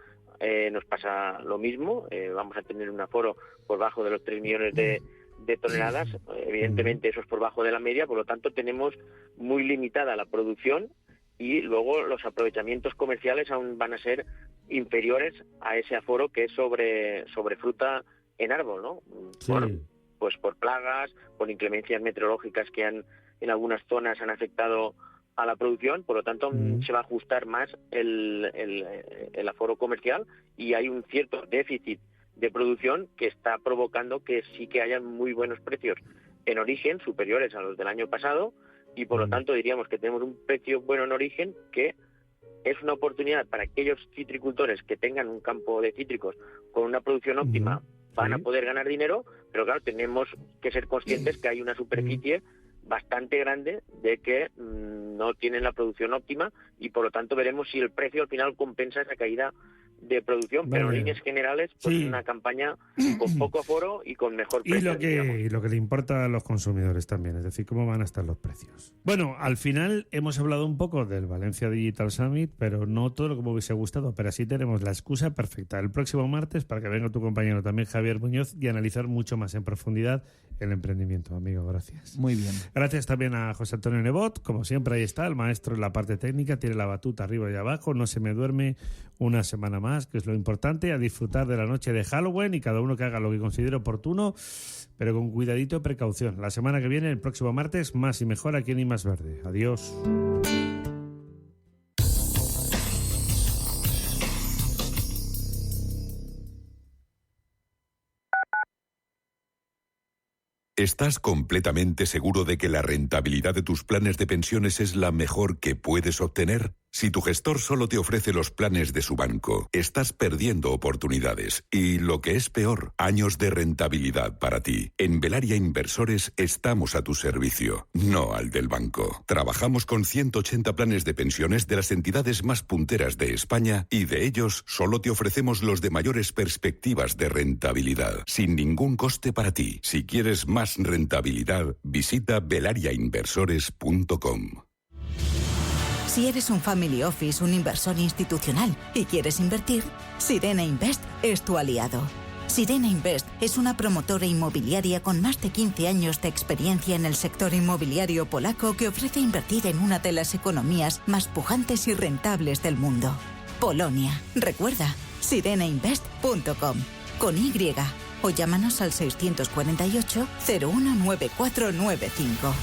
nos pasa lo mismo, vamos a tener un aforo por bajo de los 3 millones de toneladas, evidentemente eso es por bajo de la media, por lo tanto tenemos muy limitada la producción, y luego los aprovechamientos comerciales aún van a ser inferiores a ese aforo que es sobre fruta en árbol, ¿no? Sí. Bueno, pues por plagas, por inclemencias meteorológicas que en algunas zonas han afectado a la producción, por lo tanto se va a ajustar más el aforo comercial, y hay un cierto déficit de producción que está provocando que sí que hayan muy buenos precios en origen, superiores a los del año pasado, y por lo tanto diríamos que tenemos un precio bueno en origen, que es una oportunidad para aquellos citricultores que tengan un campo de cítricos con una producción óptima. Van a poder ganar dinero, pero claro, tenemos que ser conscientes que hay una superficie bastante grande de que no tienen la producción óptima, y por lo tanto veremos si el precio al final compensa esa caída de producción, pero en líneas generales pues Sí. una campaña con poco aforo y con mejor precio. Y lo que le importa a los consumidores también, es decir, cómo van a estar los precios. Bueno, al final hemos hablado un poco del Valencia Digital Summit, pero no todo lo que me hubiese gustado, pero así tenemos la excusa perfecta el próximo martes para que venga tu compañero también Javier Muñoz y analizar mucho más en profundidad el emprendimiento, amigo. Gracias. Muy bien. Gracias también a José Antonio Nebot, como siempre ahí está, el maestro en la parte técnica, tiene la batuta arriba y abajo, no se me duerme una semana más, que es lo importante, a disfrutar de la noche de Halloween y cada uno que haga lo que considere oportuno, pero con cuidadito y precaución. La semana que viene, el próximo martes, más y mejor aquí en I Más Verde. Adiós. ¿Estás completamente seguro de que la rentabilidad de tus planes de pensiones es la mejor que puedes obtener? Si tu gestor solo te ofrece los planes de su banco, estás perdiendo oportunidades y, lo que es peor, años de rentabilidad para ti. En Velaria Inversores estamos a tu servicio, no al del banco. Trabajamos con 180 planes de pensiones de las entidades más punteras de España y de ellos solo te ofrecemos los de mayores perspectivas de rentabilidad, sin ningún coste para ti. Si quieres más rentabilidad, visita velariainversores.com. Si eres un family office, un inversor institucional y quieres invertir, Sirena Invest es tu aliado. Sirena Invest es una promotora inmobiliaria con más de 15 años de experiencia en el sector inmobiliario polaco que ofrece invertir en una de las economías más pujantes y rentables del mundo. Polonia. Recuerda, sirenainvest.com. Con Y. O llámanos al 648 019495.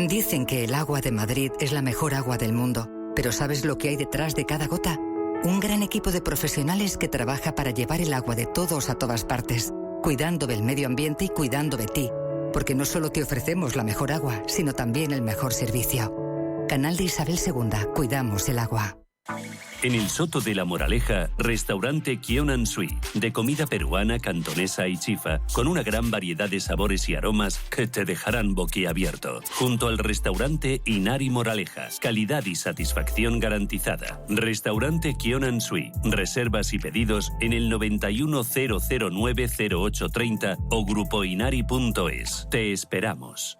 Dicen que el agua de Madrid es la mejor agua del mundo, pero ¿sabes lo que hay detrás de cada gota? Un gran equipo de profesionales que trabaja para llevar el agua de todos a todas partes, cuidando del medio ambiente y cuidando de ti, porque no solo te ofrecemos la mejor agua, sino también el mejor servicio. Canal de Isabel II, cuidamos el agua. En el Soto de la Moraleja, restaurante Kionan Sui, de comida peruana, cantonesa y chifa, con una gran variedad de sabores y aromas que te dejarán boquiabierto. Junto al restaurante Inari Moraleja, calidad y satisfacción garantizada. Restaurante Kionan Sui, reservas y pedidos en el 910090830 o grupoinari.es. Te esperamos.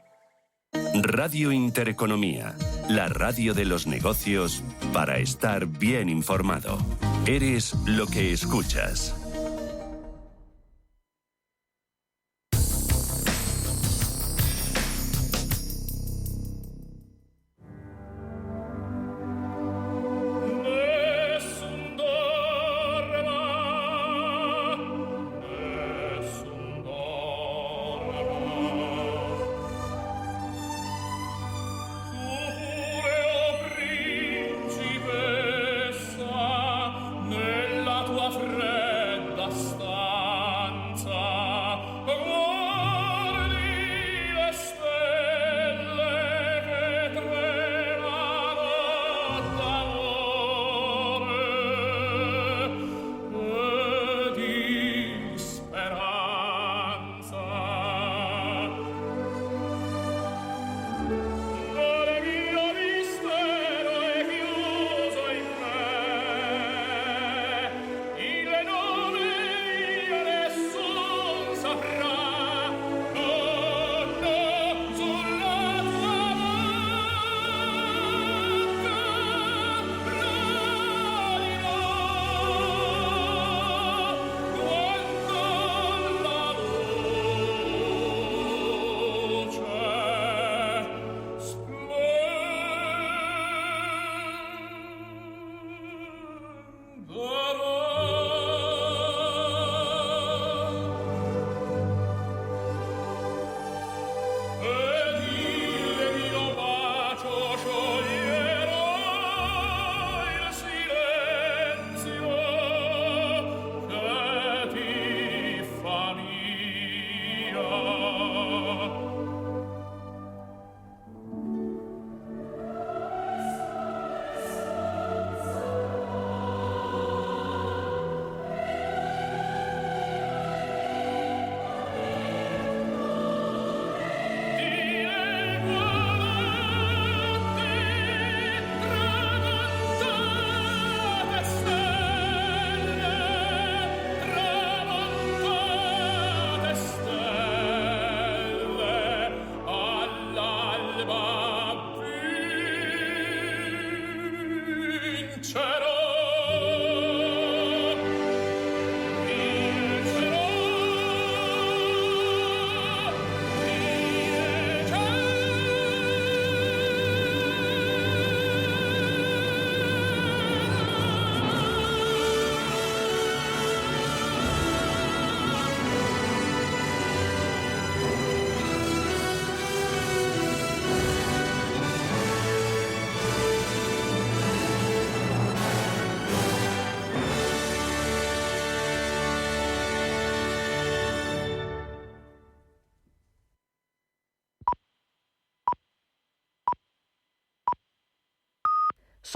Radio Intereconomía, la radio de los negocios para estar bien informado. Eres lo que escuchas. Nella tua fredda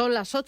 Son las 8.